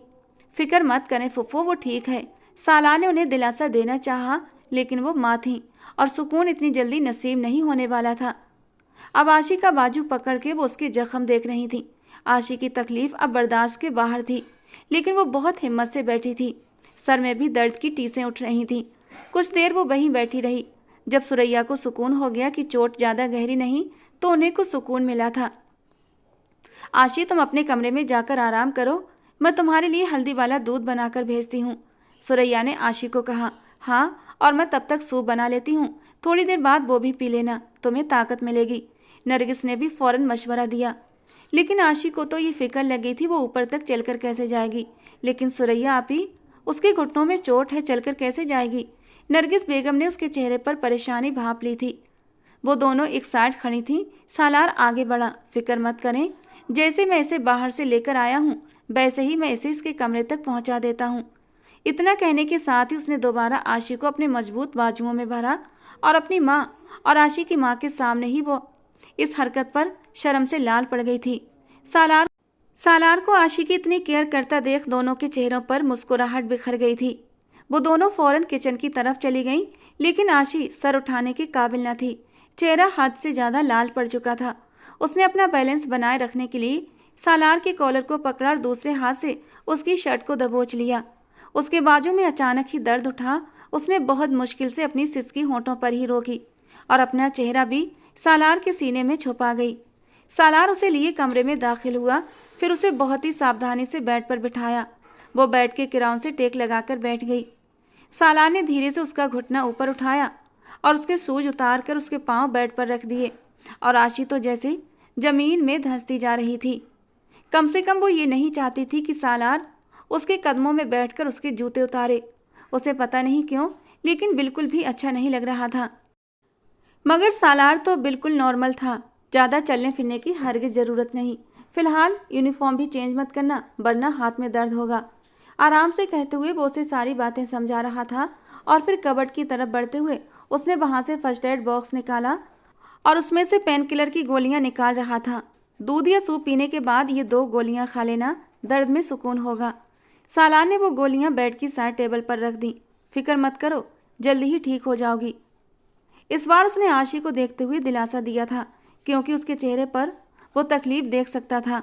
फिक्र मत करें फुफ्फो, वो ठीक है। सालार ने उन्हें दिलासा देना चाहा, लेकिन वो माँ थी और सुकून इतनी जल्दी नसीब नहीं होने वाला था। अब आशी का बाजू पकड़ के वो उसके जख्म देख रही थी। आशी की तकलीफ अब बर्दाश्त के बाहर थी, लेकिन वो बहुत हिम्मत से बैठी थी। सर में भी दर्द की टीसें उठ रही थीं। कुछ देर वो वहीं बैठी रही। जब सुरैया को सुकून हो गया कि चोट ज़्यादा गहरी नहीं, तो उन्हें कुछ सुकून मिला था। आशी, तुम अपने कमरे में जाकर आराम करो, मैं तुम्हारे लिए हल्दी वाला दूध बनाकर भेजती हूँ, सुरैया ने आशी को कहा। हाँ, और मैं तब तक सूप बना लेती हूँ, थोड़ी देर बाद वो भी पी लेना, तुम्हें ताकत मिलेगी। नरगिस ने भी फौरन मशवरा दिया। लेकिन आशी को तो ये फिक्र लगी थी वो ऊपर तक चलकर कैसे जाएगी। लेकिन सुरैया आपी, उसके घुटनों में चोट है, चलकर कैसे जाएगी? नरगिस बेगम ने उसके चेहरे पर परेशानी भांप ली थी। वो दोनों एक साइड खड़ी थीं। सालार आगे बढ़ा। फिक्र मत करें, जैसे मैं इसे बाहर से लेकर आया हूँ वैसे ही मैं इसे इसके कमरे तक पहुँचा देता हूँ। इतना कहने के साथ ही उसने दोबारा आशी को अपने मजबूत बाजुओं में भरा और अपनी माँ और आशी की माँ के सामने ही वो इस हरकत पर शर्म से लाल पड़ गई थी। सालार को आशी की इतनी केयर करता देख दोनों के चेहरों पर मुस्कुराहट बिखर गई थी। वो दोनों फौरन किचन की तरफ चली गईं, लेकिन आशी सर उठाने के काबिल न थी। चेहरा हद से ज़्यादा लाल पड़ चुका था। उसने अपना बैलेंस बनाए रखने के लिए सालार के कॉलर को पकड़ा और दूसरे हाथ से उसकी शर्ट को दबोच लिया। उसके बाजू में अचानक ही दर्द उठा। उसने बहुत मुश्किल से अपनी सिसकी होंठों पर ही रोकी और अपना चेहरा भी सालार के सीने में छुपा गई। सालार उसे लिए कमरे में दाखिल हुआ, फिर उसे बहुत ही सावधानी से बेड पर बिठाया। वो बेड के किराउन से टेक लगाकर बैठ गई। सालार ने धीरे से उसका घुटना ऊपर उठाया और उसके शूज उतार कर उसके पाँव बेड पर रख दिए, और आशी तो जैसे जमीन में धंसती जा रही थी। कम से कम वो ये नहीं चाहती थी कि सालार उसके कदमों में बैठकर उसके जूते उतारे। उसे पता नहीं क्यों, लेकिन बिल्कुल भी अच्छा नहीं लग रहा था। मगर सालार तो बिल्कुल नॉर्मल था। ज़्यादा चलने फिरने की हरगिज़ ज़रूरत नहीं। फिलहाल यूनिफॉर्म भी चेंज मत करना, वरना हाथ में दर्द होगा, आराम से कहते हुए वो उसे सारी बातें समझा रहा था। और फिर कबर्ड की तरफ बढ़ते हुए उसने वहाँ से फर्स्ट एड बॉक्स निकाला और उसमें से पेन किलर की गोलियाँ निकाल रहा था। दूध या सूप पीने के बाद ये 2 गोलियाँ खा लेना, दर्द में सुकून होगा। सालार ने वो गोलियाँ बेड की साइड टेबल पर रख दी। फिक्र मत करो, जल्दी ही ठीक हो जाओगी। इस बार उसने आशी को देखते हुए दिलासा दिया था, क्योंकि उसके चेहरे पर वो तकलीफ देख सकता था।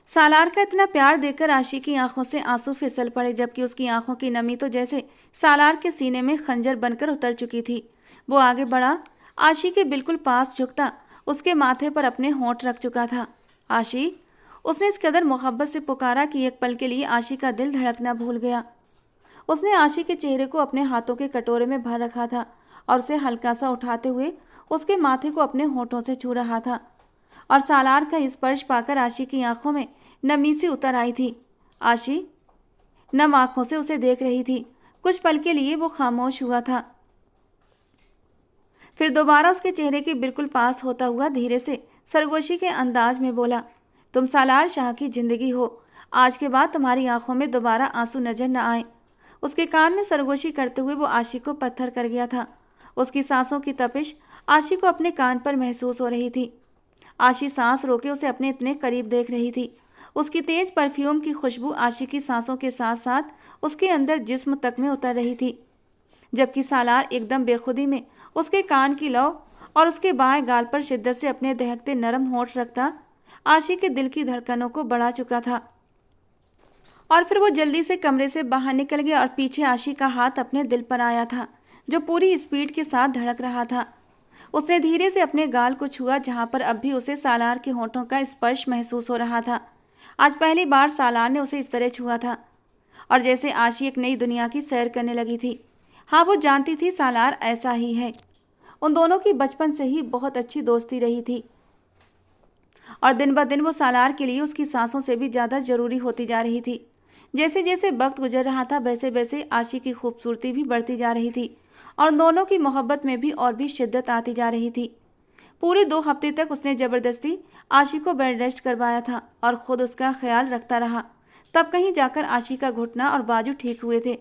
सालार का इतना प्यार देखकर आशी की आंखों से आंसू फिसल पड़े, जबकि उसकी आंखों की नमी तो जैसे सालार के सीने में खंजर बनकर उतर चुकी थी। वो आगे बढ़ा आशी के बिल्कुल पास झुकता उसके माथे पर अपने होंठ रख चुका था। आशी, उसने इस कदर मोहब्बत से पुकारा कि एक पल के लिए आशी का दिल धड़कना भूल गया। उसने आशी के चेहरे को अपने हाथों के कटोरे में भर रखा था और उसे हल्का सा उठाते हुए उसके माथे को अपने होठों से छू रहा था। और सालार का स्पर्श पाकर आशी की आंखों में नमी सी उतर आई थी। आशी नम आंखों से उसे देख रही थी। कुछ पल के लिए वो खामोश हुआ था, फिर दोबारा उसके चेहरे के बिल्कुल पास होता हुआ धीरे से सरगोशी के अंदाज में बोला, तुम सालार शाह की जिंदगी हो। आज के बाद तुम्हारी आंखों में दोबारा आंसू नजर न आए। उसके कान में सरगोशी करते हुए वो आशी को पत्थर कर गया था। उसकी सांसों की तपिश आशी को अपने कान पर महसूस हो रही थी। आशी सांस रोके उसे अपने इतने करीब देख रही थी। उसकी तेज परफ्यूम की खुशबू आशी की सांसों के साथ साथ उसके अंदर जिस्म तक में उतर रही थी, जबकि सालार एकदम बेखुदी में उसके कान की लौ और उसके बाएं गाल पर शिद्दत से अपने दहकते नरम होंठ रखता आशी के दिल की धड़कनों को बढ़ा चुका था। और फिर वो जल्दी से कमरे से बाहर निकल गया और पीछे आशी का हाथ अपने दिल पर आया था, जो पूरी स्पीड के साथ धड़क रहा था। उसने धीरे से अपने गाल को छुआ, जहां पर अब भी उसे सालार के होठों का स्पर्श महसूस हो रहा था। आज पहली बार सालार ने उसे इस तरह छुआ था और जैसे आशी एक नई दुनिया की सैर करने लगी थी। हाँ, वो जानती थी सालार ऐसा ही है। उन दोनों की बचपन से ही बहुत अच्छी दोस्ती रही थी और दिन ब दिन वो सालार के लिए उसकी सांसों से भी ज़्यादा ज़रूरी होती जा रही थी। जैसे जैसे वक्त गुजर रहा था वैसे वैसे आशी की खूबसूरती भी बढ़ती जा रही थी और दोनों की मोहब्बत में भी और भी शिद्दत आती जा रही थी। पूरे 2 हफ्ते तक उसने ज़बरदस्ती आशी को बेड रेस्ट करवाया था और ख़ुद उसका ख्याल रखता रहा। तब कहीं जाकर आशी का घुटना और बाजू ठीक हुए थे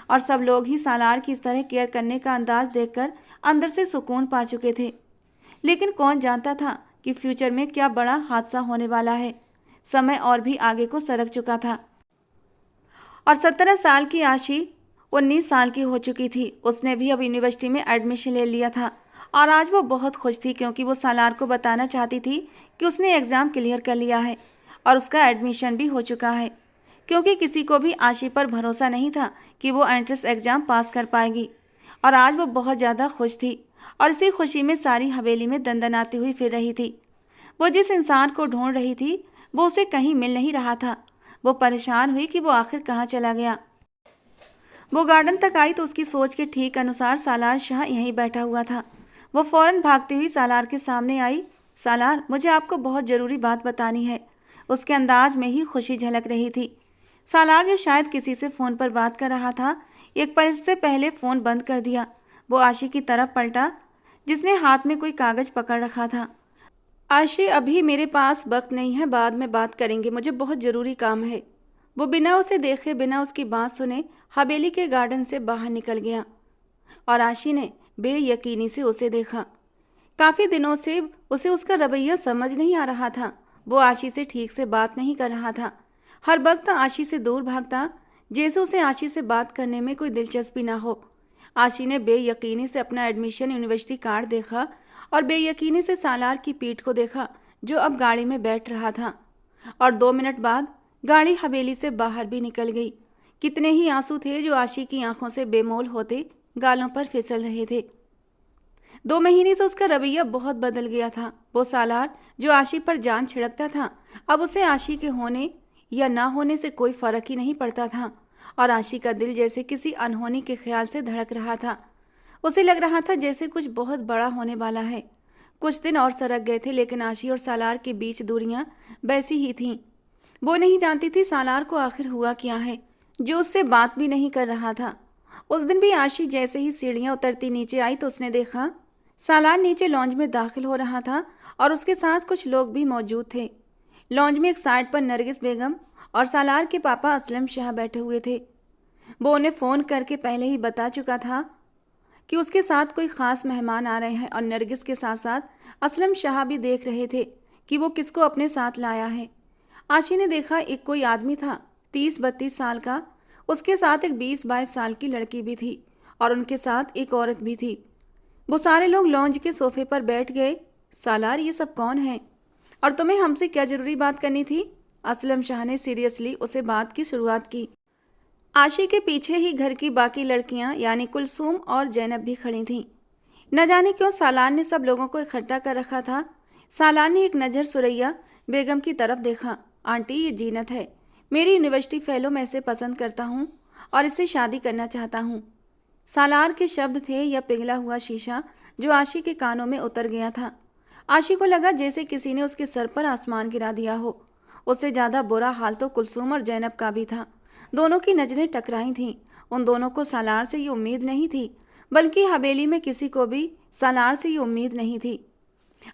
और सब लोग ही सालार की इस तरह केयर करने का अंदाज देखकर अंदर से सुकून पा चुके थे। लेकिन कौन जानता था कि फ्यूचर में क्या बड़ा हादसा होने वाला है। समय और भी आगे को सरक चुका था और 17 साल की आशी 19 साल की हो चुकी थी। उसने भी अब यूनिवर्सिटी में एडमिशन ले लिया था और आज वो बहुत खुश थी, क्योंकि वो सालार को बताना चाहती थी कि उसने एग्ज़ाम क्लियर कर लिया है और उसका एडमिशन भी हो चुका है, क्योंकि किसी को भी आशी पर भरोसा नहीं था कि वो एंट्रेंस एग्ज़ाम पास कर पाएगी। और आज वो बहुत ज़्यादा खुश थी और इसी खुशी में सारी हवेली में दंदनाती हुई फिर रही थी। वो जिस इंसान को ढूंढ रही थी वो उसे कहीं मिल नहीं रहा था। वो परेशान हुई कि वो आखिर कहाँ चला गया। वो गार्डन तक आई तो उसकी सोच के ठीक अनुसार सालार शाह यहीं बैठा हुआ था। वो फौरन भागती हुई सालार के सामने आई। सालार, मुझे आपको बहुत ज़रूरी बात बतानी है। उसके अंदाज में ही खुशी झलक रही थी। सालार, जो शायद किसी से फ़ोन पर बात कर रहा था, एक पल से पहले फ़ोन बंद कर दिया। वो आशी की तरफ पलटा, जिसने हाथ में कोई कागज़ पकड़ रखा था। आशी, अभी मेरे पास वक्त नहीं है, बाद में बात करेंगे, मुझे बहुत ज़रूरी काम है। वो बिना उसे देखे, बिना उसकी बात सुने हवेली के गार्डन से बाहर निकल गया और आशी ने बेयकीनी से उसे देखा। काफ़ी दिनों से उसे उसका रवैया समझ नहीं आ रहा था। वो आशी से ठीक से बात नहीं कर रहा था। हर वक्त आशी से दूर भागता, जैसे उसे आशी से बात करने में कोई दिलचस्पी ना हो। आशी ने बेयकीनी से अपना एडमिशन यूनिवर्सिटी कार्ड देखा और बेयकीनी से सालार की पीठ को देखा, जो अब गाड़ी में बैठ रहा था। और 2 मिनट बाद गाड़ी हवेली से बाहर भी निकल गई। कितने ही आंसू थे जो आशी की आंखों से बेमोल होते गालों पर फिसल रहे थे। 2 महीने से उसका रवैया बहुत बदल गया था। वो सालार जो आशी पर जान छिड़कता था, अब उसे आशी के होने या ना होने से कोई फर्क ही नहीं पड़ता था और आशी का दिल जैसे किसी अनहोनी के ख्याल से धड़क रहा था। उसे लग रहा था जैसे कुछ बहुत बड़ा होने वाला है। कुछ दिन और सरक गए थे, लेकिन आशी और सालार के बीच दूरियां वैसी ही थीं। वो नहीं जानती थी सालार को आखिर हुआ क्या है, जो उससे बात भी नहीं कर रहा था। उस दिन भी आशी जैसे ही सीढ़ियां उतरती नीचे आई तो उसने देखा सालार नीचे लॉन्ज में दाखिल हो रहा था और उसके साथ कुछ लोग भी मौजूद थे। लॉन्ज में एक साइड पर नरगिस बेगम और सालार के पापा असलम शाह बैठे हुए थे। वो उन्हें फ़ोन करके पहले ही बता चुका था कि उसके साथ कोई ख़ास मेहमान आ रहे हैं और नरगिस के साथ साथ असलम शाह भी देख रहे थे कि वो किसको अपने साथ लाया है। आशी ने देखा एक कोई आदमी था 30-32 साल का, उसके साथ एक 20-22 साल की लड़की भी थी और उनके साथ एक औरत भी थी। वो सारे लोग लॉन्ज के सोफे पर बैठ गए। सालार, ये सब कौन है और तुम्हें हमसे क्या ज़रूरी बात करनी थी? असलम शाह ने सीरियसली उसे बात की शुरुआत की। आशी के पीछे ही घर की बाकी लड़कियां यानी कुलसूम और जैनब भी खड़ी थीं। न जाने क्यों सालान ने सब लोगों को इकट्ठा कर रखा था। सालान ने एक नज़र सुरैया बेगम की तरफ देखा। आंटी, ये जीनत है, मेरी यूनिवर्सिटी फेलो, मैं इसे पसंद करता हूँ और इससे शादी करना चाहता हूँ। सालार के शब्द थे या पिघला हुआ शीशा जो आशी के कानों में उतर गया था। आशी को लगा जैसे किसी ने उसके सर पर आसमान गिरा दिया हो। उससे ज़्यादा बुरा हाल तो कुलसूम और जैनब का भी था। दोनों की नज़रें टकराई थीं। उन दोनों को सालार से ये उम्मीद नहीं थी, बल्कि हवेली में किसी को भी सालार से ये उम्मीद नहीं थी।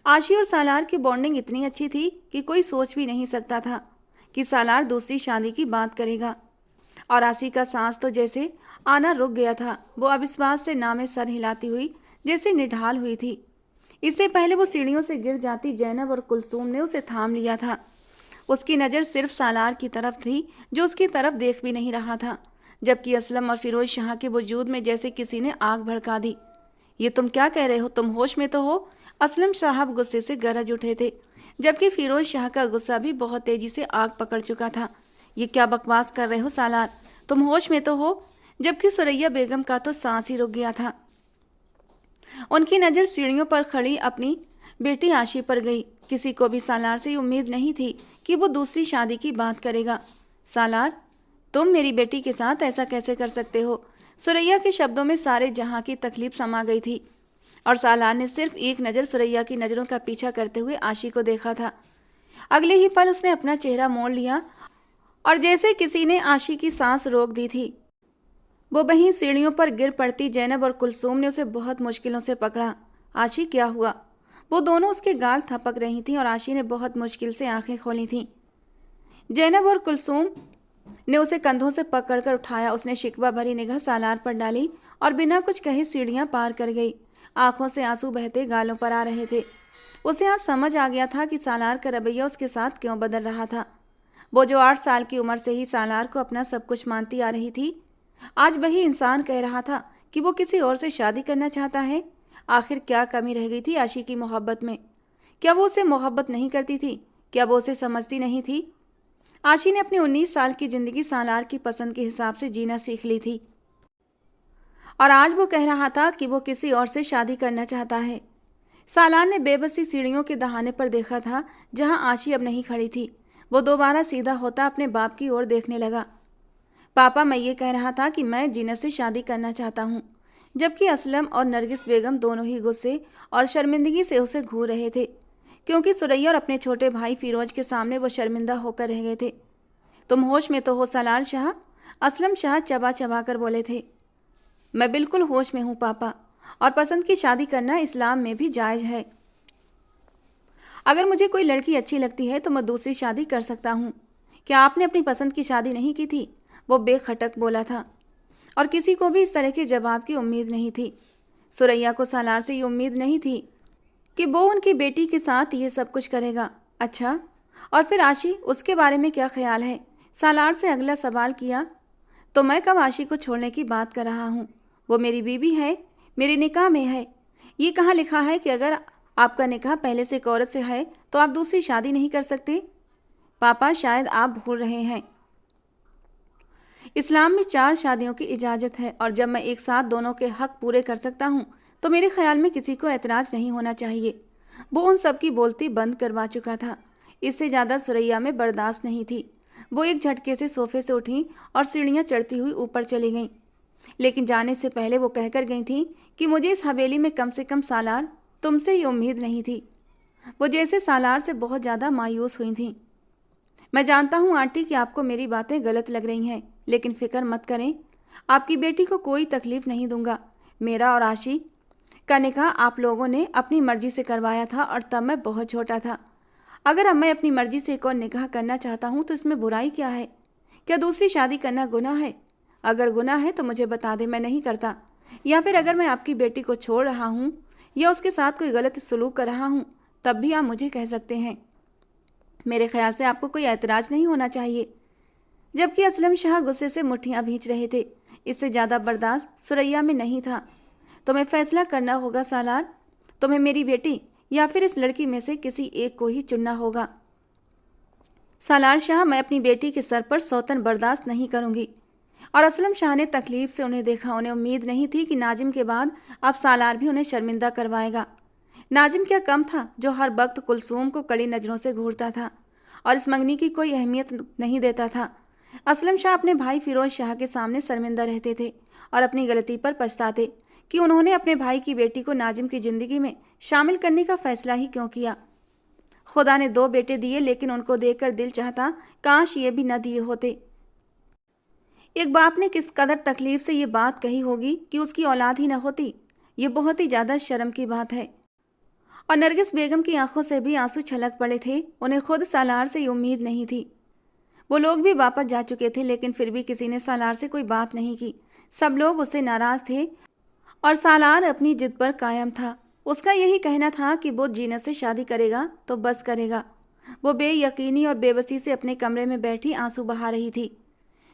आशी और सालार की बॉन्डिंग इतनी अच्छी थी कि कोई सोच भी नहीं सकता था कि सालार दूसरी शादी की बात करेगा। और आशी का सांस तो जैसे आना रुक गया था। वो अब इस बात से नामे सर हिलाती हुई जैसे निढाल हुई थी। इससे पहले वो सीढ़ियों से गिर जाती, जैनब और कुलसूम ने उसे थाम लिया था। उसकी नज़र सिर्फ सालार की तरफ थी, जो उसकी तरफ देख भी नहीं रहा था, जबकि असलम और फिरोज शाह के वजूद में जैसे किसी ने आग भड़का दी। ये तुम क्या कह रहे हो? तुम होश में तो हो? असलम साहब गुस्से से गरज उठे थे, जबकि फिरोज शाह का गुस्सा भी बहुत तेजी से आग पकड़ चुका था। ये क्या बकवास कर रहे हो सालार? तुम होश में तो हो? जबकि सुरैया बेगम का तो सांस ही रुक गया था। उनकी नज़र सीढ़ियों पर खड़ी अपनी बेटी आशी पर गई। किसी को भी सालार से उम्मीद नहीं थी कि वो दूसरी शादी की बात करेगा। सालार, तुम मेरी बेटी के साथ ऐसा कैसे कर सकते हो? सुरैया के शब्दों में सारे जहां की तकलीफ समा गई थी और सालार ने सिर्फ एक नज़र सुरैया की नज़रों का पीछा करते हुए आशी को देखा था। अगले ही पल उसने अपना चेहरा मोड़ लिया और जैसे किसी ने आशी की सांस रोक दी थी। वो वहीं सीढ़ियों पर गिर पड़ती। जैनब और कुलसूम ने उसे बहुत मुश्किलों से पकड़ा। आशी, क्या हुआ? वो दोनों उसके गाल थपक रही थीं और आशी ने बहुत मुश्किल से आंखें खोली थीं। जैनब और कुलसूम ने उसे कंधों से पकड़कर उठाया। उसने शिकवा भरी निगाह सालार पर डाली और बिना कुछ कहे सीढ़ियां पार कर गई। आंखों से आंसू बहते गालों पर आ रहे थे। उसे आज समझ आ गया था कि सालार का रवैया उसके साथ क्यों बदल रहा था। वो जो 8 साल की उम्र से ही सालार को अपना सब कुछ मानती आ रही थी, आज वही इंसान कह रहा था कि वो किसी और से शादी करना चाहता है। आखिर क्या कमी रह गई थी आशी की मोहब्बत में? क्या वो उसे मोहब्बत नहीं करती थी? क्या वो उसे समझती नहीं थी? आशी ने अपनी 19 साल की जिंदगी सालार की पसंद के हिसाब से जीना सीख ली थी और आज वो कह रहा था कि वो किसी और से शादी करना चाहता है। सालार ने बेबसी सीढ़ियों के दहाने पर देखा था जहां आशी अब नहीं खड़ी थी। वो दोबारा सीधा होता अपने बाप की ओर देखने लगा। पापा, मैं ये कह रहा था कि मैं जीनत से शादी करना चाहता हूँ। जबकि असलम और नरगिस बेगम दोनों ही गुस्से और शर्मिंदगी से उसे घूर रहे थे, क्योंकि सुरैया और अपने छोटे भाई फिरोज के सामने वो शर्मिंदा होकर रह गए थे। तुम होश में तो हो सालार शाह? असलम शाह चबा चबा कर बोले थे। मैं बिल्कुल होश में हूँ पापा, और पसंद की शादी करना इस्लाम में भी जायज़ है। अगर मुझे कोई लड़की अच्छी लगती है तो मैं दूसरी शादी कर सकता हूँ। क्या आपने अपनी पसंद की शादी नहीं की थी? वो बेखटक बोला था और किसी को भी इस तरह के जवाब की उम्मीद नहीं थी। सुरैया को सालार से ये उम्मीद नहीं थी कि वो उनकी बेटी के साथ ये सब कुछ करेगा। अच्छा, और फिर आशी, उसके बारे में क्या ख्याल है? सालार से अगला सवाल किया। तो मैं कब आशी को छोड़ने की बात कर रहा हूँ? वो मेरी बीवी है, मेरे निकाह में है। ये कहाँ लिखा है कि अगर आपका निकाह पहले से एक औरत से है तो आप दूसरी शादी नहीं कर सकते? पापा, शायद आप भूल रहे हैं, इस्लाम में 4 शादियों की इजाज़त है और जब मैं एक साथ दोनों के हक पूरे कर सकता हूँ तो मेरे ख्याल में किसी को एतराज़ नहीं होना चाहिए। वो उन सब की बोलती बंद करवा चुका था। इससे ज़्यादा सुरैया में बर्दाश्त नहीं थी। वो एक झटके से सोफे से उठी और सीढ़ियाँ चढ़ती हुई ऊपर चली गईं। लेकिन जाने से पहले वो कहकर गई थी कि मुझे इस हवेली में कम से कम सालार तुमसे ये उम्मीद नहीं थी। वो जैसे सालार से बहुत ज़्यादा मायूस हुई थी। मैं जानता हूँ आंटी कि आपको मेरी बातें गलत लग रही हैं, लेकिन फिक्र मत करें, आपकी बेटी को कोई तकलीफ नहीं दूंगा। मेरा और आशी का निकाह आप लोगों ने अपनी मर्जी से करवाया था और तब मैं बहुत छोटा था। अगर अब मैं अपनी मर्जी से एक और निकाह करना चाहता हूँ तो इसमें बुराई क्या है? क्या दूसरी शादी करना गुनाह है? अगर गुनाह है तो मुझे बता दे, मैं नहीं करता। या फिर अगर मैं आपकी बेटी को छोड़ रहा हूँ या उसके साथ कोई गलत सलूक कर रहा हूँ तब भी आप मुझे कह सकते हैं। मेरे ख्याल से आपको कोई ऐतराज़ नहीं होना चाहिए। जबकि असलम शाह गुस्से से मुट्ठियां भींच रहे थे। इससे ज़्यादा बर्दाश्त सुरैया में नहीं था। तुम्हें फैसला करना होगा सालार, तुम्हें मेरी बेटी या फिर इस लड़की में से किसी एक को ही चुनना होगा। सालार शाह, मैं अपनी बेटी के सर पर सौतन बर्दाश्त नहीं करूंगी और असलम शाह ने तकलीफ से उन्हें देखा। उन्हें उम्मीद नहीं थी कि नाजिम के बाद अब सालार भी उन्हें शर्मिंदा करवाएगा। नाजिम क्या कम था जो हर वक्त कुलसूम को कड़ी नज़रों से घूरता था और इस मंगनी की कोई अहमियत नहीं देता था। असलम शाह अपने भाई फिरोज शाह के सामने शर्मिंदा रहते थे और अपनी गलती पर पछताते कि उन्होंने अपने भाई की बेटी को नाजिम की ज़िंदगी में शामिल करने का फैसला ही क्यों किया। खुदा ने 2 बेटे दिए, लेकिन उनको देखकर दिल चाहता काश ये भी न दिए होते। एक बाप ने किस कदर तकलीफ से ये बात कही होगी कि उसकी औलाद ही न होती। ये बहुत ही ज़्यादा शर्म की बात है। और नरगिस बेगम की आंखों से भी आंसू छलक पड़े थे। उन्हें खुद सालार से ये उम्मीद नहीं थी। वो लोग भी वापस जा चुके थे, लेकिन फिर भी किसी ने सालार से कोई बात नहीं की। सब लोग उससे नाराज थे और सालार अपनी जिद पर कायम था। उसका यही कहना था कि वो जीनत से शादी करेगा तो बस करेगा। वो बेयकीनी और बेबसी से अपने कमरे में बैठी आंसू बहा रही थी।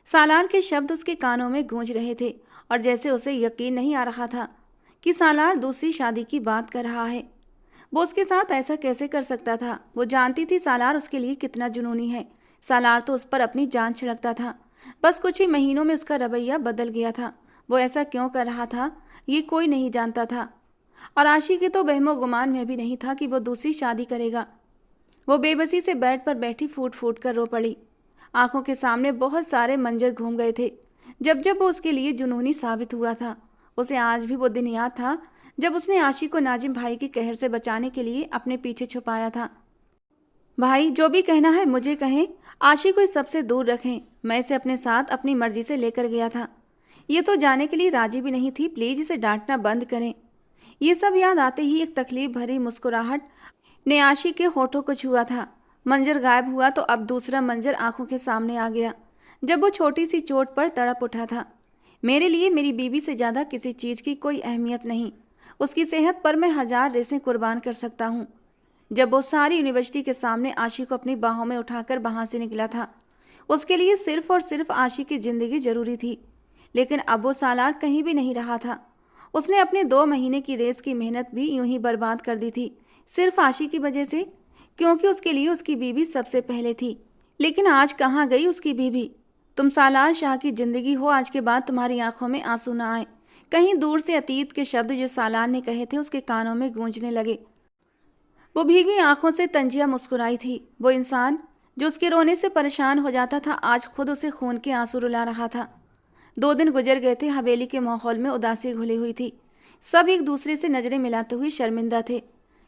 सालार के शब्द उसके कानों में गूंज रहे थे और जैसे उसे यकीन नहीं आ रहा था कि सालार दूसरी शादी की बात कर रहा है। वो उसके साथ ऐसा कैसे कर सकता था। वो जानती थी सालार उसके लिए कितना जुनूनी है। सालार तो उस पर अपनी जान छिड़कता था। बस कुछ ही महीनों में उसका रवैया बदल गया था। वो ऐसा क्यों कर रहा था ये कोई नहीं जानता था। और आशी के तो वहमो गुमान में भी नहीं था कि वो दूसरी शादी करेगा। वो बेबसी से बेड पर बैठी फूट फूट कर रो पड़ी। आंखों के सामने बहुत सारे मंजर घूम गए थे जब जब वो उसके लिए जुनूनी साबित हुआ था। उसे आज भी वो दिन याद था जब उसने आशी को नाजिम भाई की कहर से बचाने के लिए अपने पीछे छुपाया था। भाई जो भी कहना है मुझे कहें, आशी को इस सबसे दूर रखें। मैं इसे अपने साथ अपनी मर्जी से लेकर गया था। ये तो जाने के लिए राजी भी नहीं थी। प्लीज इसे डांटना बंद करें। ये सब याद आते ही एक तकलीफ भरी मुस्कुराहट ने आशी के होठों को छुआ था। मंजर गायब हुआ तो अब दूसरा मंजर आंखों के सामने आ गया जब वो छोटी सी चोट पर तड़प उठा था। मेरे लिए मेरी बीवी से ज़्यादा किसी चीज़ की कोई अहमियत नहीं। उसकी सेहत पर मैं 1000 रेसें कुर्बान कर सकता हूँ। जब वो सारी यूनिवर्सिटी के सामने आशी को अपनी बाहों में उठाकर वहाँ से निकला था, उसके लिए सिर्फ और सिर्फ आशी की ज़िंदगी ज़रूरी थी। लेकिन अब वो सालार कहीं भी नहीं रहा था। उसने अपने 2 महीने की रेस की मेहनत भी यूं ही बर्बाद कर दी थी, सिर्फ आशी की वजह से, क्योंकि उसके लिए उसकी बीवी सबसे पहले थी। लेकिन आज कहाँ गई उसकी बीवी? तुम सालार शाह की ज़िंदगी हो, आज के बाद तुम्हारी आंखों में आंसू ना आए। कहीं दूर से अतीत के शब्द जो सालार ने कहे थे उसके कानों में गूंजने लगे। वो भीगी आंखों से तंजिया मुस्कुराई थी। वो इंसान जो उसके रोने से परेशान हो जाता था आज खुद उसे खून के आंसू रुला रहा था। 2 दिन गुजर गए थे। हवेली के माहौल में उदासी घुली हुई थी। सब एक दूसरे से नजरें मिलाते हुए शर्मिंदा थे।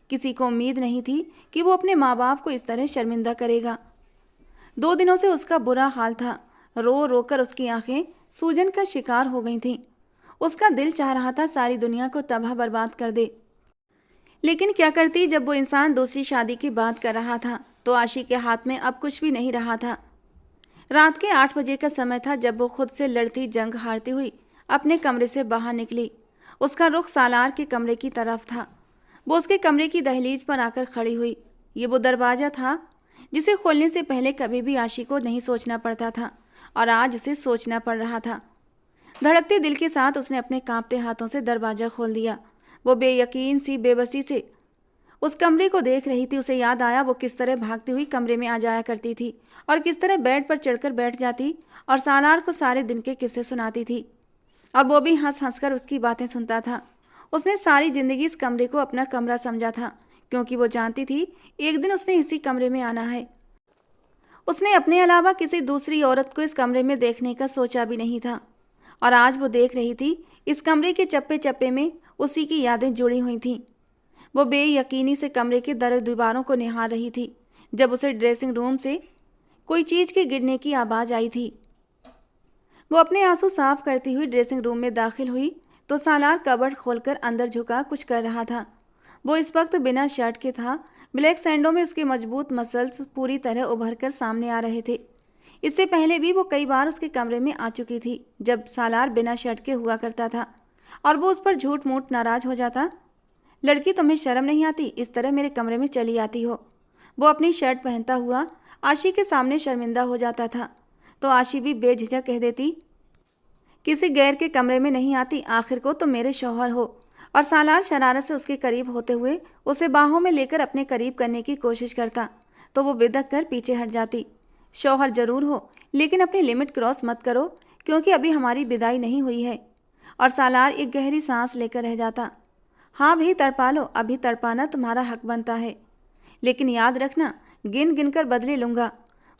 किसी को उम्मीद नहीं थी कि वो अपने माँ बाप को इस तरह शर्मिंदा करेगा। 2 दिनों से उसका बुरा हाल था। रो रो कर उसकी आंखें सूजन का शिकार हो गई थीं। उसका दिल चाह रहा था सारी दुनिया को तबाह बर्बाद कर दे। लेकिन क्या करती जब वो इंसान दूसरी शादी की बात कर रहा था तो आशी के हाथ में अब कुछ भी नहीं रहा था। रात के 8 बजे का समय था जब वो खुद से लड़ती जंग हारती हुई अपने कमरे से बाहर निकली। उसका रुख सालार के कमरे की तरफ था। वो उसके कमरे की दहलीज पर आकर खड़ी हुई। ये वो दरवाज़ा था जिसे खोलने से पहले कभी भी आशी को नहीं सोचना पड़ता था और आज उसे सोचना पड़ रहा था। धड़कते दिल के साथ उसने अपने कांपते हाथों से दरवाज़ा खोल दिया। वो बेयकीन सी बेबसी से उस कमरे को देख रही थी। उसे याद आया वो किस तरह भागती हुई कमरे में आ जाया करती थी और किस तरह बेड पर चढ़कर बैठ जाती और सालार को सारे दिन के किस्से सुनाती थी और वो भी हंस हंस कर उसकी बातें सुनता था। उसने सारी ज़िंदगी इस कमरे को अपना कमरा समझा था क्योंकि वो जानती थी एक दिन उसने इसी कमरे में आना है। उसने अपने अलावा किसी दूसरी औरत को इस कमरे में देखने का सोचा भी नहीं था और आज वो देख रही थी इस कमरे के चप्पे चप्पे में उसी की यादें जुड़ी हुई थीं। वो बेयकीनी से कमरे के दीवारों को निहार रही थी जब उसे ड्रेसिंग रूम से कोई चीज़ के गिरने की आवाज़ आई थी। वो अपने आंसू साफ करती हुई ड्रेसिंग रूम में दाखिल हुई तो सालार कबर्ड खोलकर अंदर झुका कुछ कर रहा था। वो इस वक्त बिना शर्ट के था। ब्लैक सैंडो में उसके मजबूत मसल्स पूरी तरह उभर कर सामने आ रहे थे। इससे पहले भी वो कई बार उसके कमरे में आ चुकी थी जब सालार बिना शर्ट के हुआ करता था और वो उस पर झूठ मूठ नाराज हो जाता। लड़की तुम्हें शर्म नहीं आती, इस तरह मेरे कमरे में चली आती हो। वो अपनी शर्ट पहनता हुआ आशी के सामने शर्मिंदा हो जाता था तो आशी भी बेझिझक कह देती किसी गैर के कमरे में नहीं आती, आखिर को तो मेरे शौहर हो। और सालार शरारत से उसके करीब होते हुए उसे बाहों में लेकर अपने करीब करने की कोशिश करता तो वो बिदक कर पीछे हट जाती। शौहर जरूर हो लेकिन अपनी लिमिट क्रॉस मत करो, क्योंकि अभी हमारी विदाई नहीं हुई है। और सालार एक गहरी सांस लेकर रह जाता। हाँ भी तड़पा लो, अभी तड़पाना तुम्हारा हक बनता है, लेकिन याद रखना गिन गिन कर बदले लूँगा।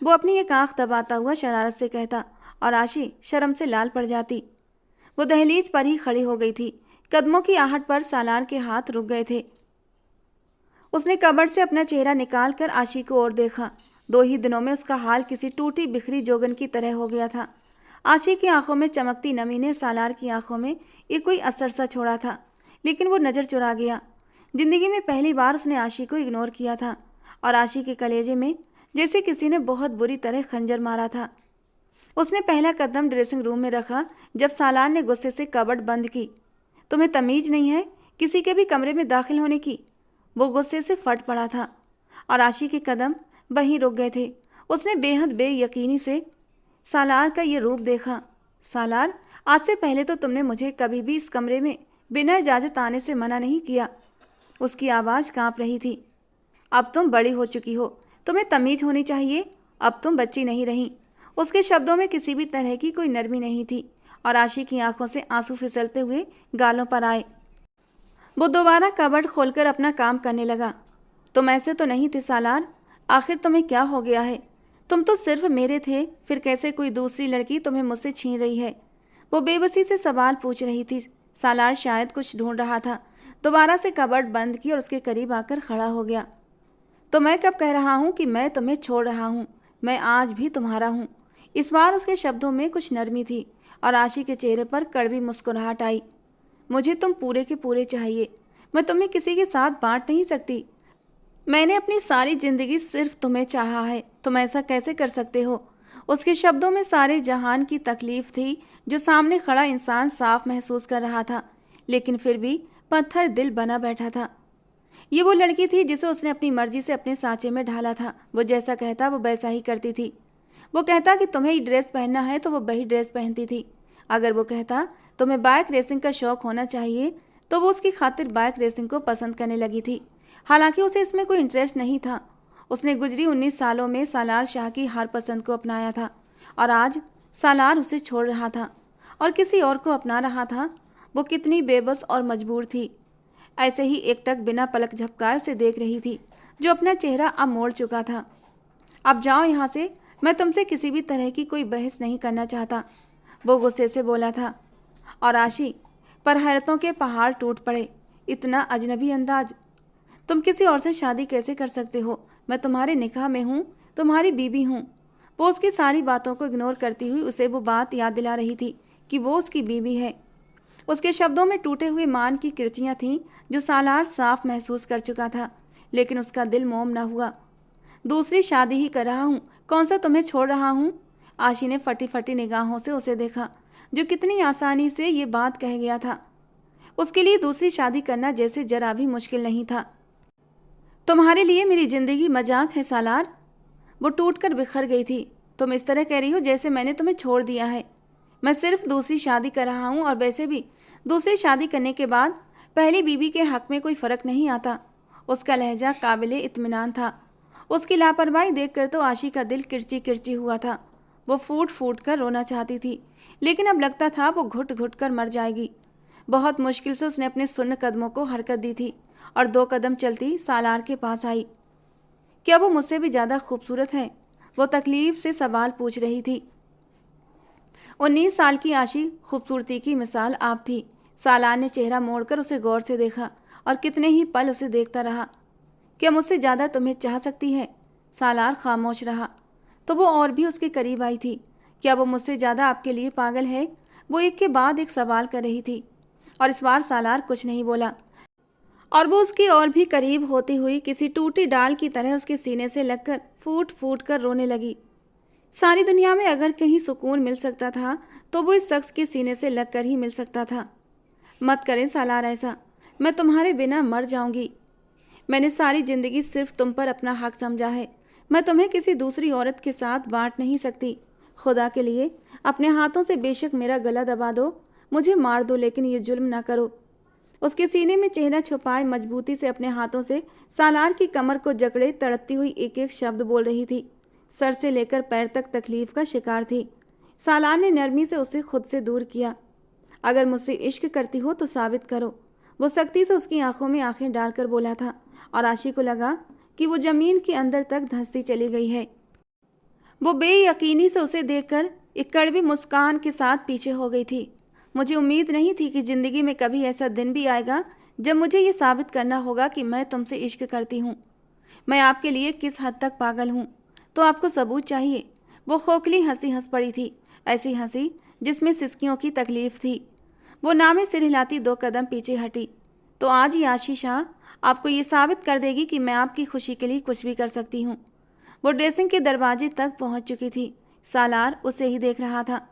वो अपनी एक आंख दबाता हुआ शरारत से कहता और आशी शर्म से लाल पड़ जाती। वो दहलीज पर ही खड़ी हो गई थी। कदमों की आहट पर सालार के हाथ रुक गए थे। उसने कबर्ड से अपना चेहरा निकाल कर आशी को ओर देखा। 2 ही दिनों में उसका हाल किसी टूटी बिखरी जोगन की तरह हो गया था। आशी की आंखों में चमकती नमी ने सालार की आंखों में एक कोई असर सा छोड़ा था, लेकिन वो नज़र चुरा गया। जिंदगी में पहली बार उसने आशी को इग्नोर किया था और आशी के कलेजे में जैसे किसी ने बहुत बुरी तरह खंजर मारा था। उसने पहला कदम ड्रेसिंग रूम में रखा जब सालार ने गुस्से से कबर्ड बंद की। तुम्हें तमीज नहीं है किसी के भी कमरे में दाखिल होने की? वो गुस्से से फट पड़ा था और आशी के कदम वहीं रुक गए थे। उसने बेहद बेयकीनी से सालार का ये रूप देखा। सालार, आज से पहले तो तुमने मुझे कभी भी इस कमरे में बिना इजाज़त आने से मना नहीं किया। उसकी आवाज़ कांप रही थी। अब तुम बड़ी हो चुकी हो, तुम्हें तमीज़ होनी चाहिए, अब तुम बच्ची नहीं रही। उसके शब्दों में किसी भी तरह की कोई नरमी नहीं थी और आशी की आंखों से आंसू फिसलते हुए गालों पर आए। वो दोबारा कबर्ड खोलकर अपना काम करने लगा। तुम ऐसे तो नहीं थे सालार, आखिर तुम्हें क्या हो गया है? तुम तो सिर्फ मेरे थे, फिर कैसे कोई दूसरी लड़की तुम्हें मुझसे छीन रही है? वो बेबसी से सवाल पूछ रही थी। सालार शायद कुछ ढूंढ रहा था। दोबारा से कबर्ड बंद की और उसके करीब आकर खड़ा हो गया। तो मैं कब कह रहा हूँ कि मैं तुम्हें छोड़ रहा हूँ? मैं आज भी तुम्हारा हूँ। इस बार उसके शब्दों में कुछ नरमी थी और आशी के चेहरे पर कड़वी मुस्कुराहट आई। मुझे तुम पूरे के पूरे चाहिए, मैं तुम्हें किसी के साथ बांट नहीं सकती। मैंने अपनी सारी जिंदगी सिर्फ तुम्हें चाहा है, तुम ऐसा कैसे कर सकते हो? उसके शब्दों में सारे जहान की तकलीफ थी जो सामने खड़ा इंसान साफ महसूस कर रहा था, लेकिन फिर भी पत्थर दिल बना बैठा था। ये वो लड़की थी जिसे उसने अपनी मर्जी से अपने सांचे में ढाला था। वो जैसा कहता वो वैसा ही करती थी। वो कहता कि तुम्हें ये ड्रेस पहनना है तो वो वही ड्रेस पहनती थी। अगर वो कहता तुम्हें बाइक रेसिंग का शौक होना चाहिए तो वो उसकी खातिर बाइक रेसिंग को पसंद करने लगी थी। हालांकि उसे इसमें कोई इंटरेस्ट नहीं था। उसने गुजरी 19 सालों में सालार शाह की हर पसंद को अपनाया था और आज सालार उसे छोड़ रहा था और किसी और को अपना रहा था। वो कितनी बेबस और मजबूर थी। ऐसे ही एकटक बिना पलक झपकाए उसे देख रही थी, जो अपना चेहरा अब मोड़ चुका था। अब जाओ यहाँ से, मैं तुमसे किसी भी तरह की कोई बहस नहीं करना चाहता, वो गुस्से से बोला था। और आशी पर हैरतों के पहाड़ टूट पड़े। इतना अजनबी अंदाज, तुम किसी और से शादी कैसे कर सकते हो? मैं तुम्हारे निकाह में हूँ, तुम्हारी बीवी हूँ। वो उसकी सारी बातों को इग्नोर करती हुई उसे वो बात याद दिला रही थी कि वो उसकी बीवी है। उसके शब्दों में टूटे हुए मान की किरचियाँ थीं जो सालार साफ महसूस कर चुका था, लेकिन उसका दिल मोम न हुआ। दूसरी शादी ही कर रहा हूँ, कौन सा तुम्हें छोड़ रहा हूँ? आशी ने फटी फटी निगाहों से उसे देखा, जो कितनी आसानी से ये बात कह गया था। उसके लिए दूसरी शादी करना जैसे जरा भी मुश्किल नहीं था। तुम्हारे लिए मेरी जिंदगी मजाक है सालार। वो टूटकर बिखर गई थी। तुम इस तरह कह रही हो जैसे मैंने तुम्हें छोड़ दिया है। मैं सिर्फ दूसरी शादी कर रहा हूँ, और वैसे भी दूसरी शादी करने के बाद पहली बीवी के हक में कोई फ़र्क नहीं आता। उसका लहजा काबिले इत्मीनान था। उसकी लापरवाही देखकर तो आशी का दिल किरची किरची हुआ था। वो फूट फूट कर रोना चाहती थी, लेकिन अब लगता था वो घुट घुट कर मर जाएगी। बहुत मुश्किल से उसने अपने सुन्न कदमों को हरकत दी थी और 2 कदम चलती सालार के पास आई। क्या वो मुझसे भी ज़्यादा खूबसूरत है? वो तकलीफ से सवाल पूछ रही थी। 19 साल की आशी खूबसूरती की मिसाल आप थी। सालार ने चेहरा मोड़कर उसे गौर से देखा और कितने ही पल उसे देखता रहा। क्या मुझसे ज़्यादा तुम्हें चाह सकती है? सालार खामोश रहा। तो वो और भी उसके करीब आई थी। क्या वो मुझसे ज़्यादा आपके लिए पागल है? वो एक के बाद एक सवाल कर रही थी और इस बार सालार कुछ नहीं बोला, और वो उसकी और भी करीब होती हुई किसी टूटी डाल की तरह उसके सीने से लगकर फूट फूट कर रोने लगी। सारी दुनिया में अगर कहीं सुकून मिल सकता था तो वो इस शख्स के सीने से लगकर ही मिल सकता था। मत करें सालार ऐसा, मैं तुम्हारे बिना मर जाऊंगी। मैंने सारी ज़िंदगी सिर्फ तुम पर अपना हक समझा है। मैं तुम्हें किसी दूसरी औरत के साथ बांट नहीं सकती। खुदा के लिए अपने हाथों से बेशक मेरा गला दबा दो, मुझे मार दो, लेकिन ये जुल्म ना करो। उसके सीने में चेहरा छुपाए मजबूती से अपने हाथों से सालार की कमर को जकड़े तड़पती हुई एक एक शब्द बोल रही थी। सर से लेकर पैर तक तकलीफ का शिकार थी। सालार ने नरमी से उसे खुद से दूर किया। अगर मुझसे इश्क करती हो तो साबित करो। वो सख्ती से उसकी आंखों में आंखें डालकर बोला था और आशी को लगा कि वो जमीन के अंदर तक धंसती चली गई है। वो बेयकीनी से उसे देखकर एक कड़वी मुस्कान के साथ पीछे हो गई थी। मुझे उम्मीद नहीं थी कि ज़िंदगी में कभी ऐसा दिन भी आएगा जब मुझे ये साबित करना होगा कि मैं तुमसे इश्क करती हूँ। मैं आपके लिए किस हद तक पागल हूँ, तो आपको सबूत चाहिए। वो खोखली हंसी हंस पड़ी थी, ऐसी हंसी जिसमें सिसकियों की तकलीफ थी। वो नामे सिर हिलाती 2 कदम पीछे हटी। तो आज ही आशी शाह आपको ये साबित कर देगी कि मैं आपकी खुशी के लिए कुछ भी कर सकती हूँ। वो ड्रेसिंग के दरवाजे तक पहुँच चुकी थी। सालार उसे ही देख रहा था।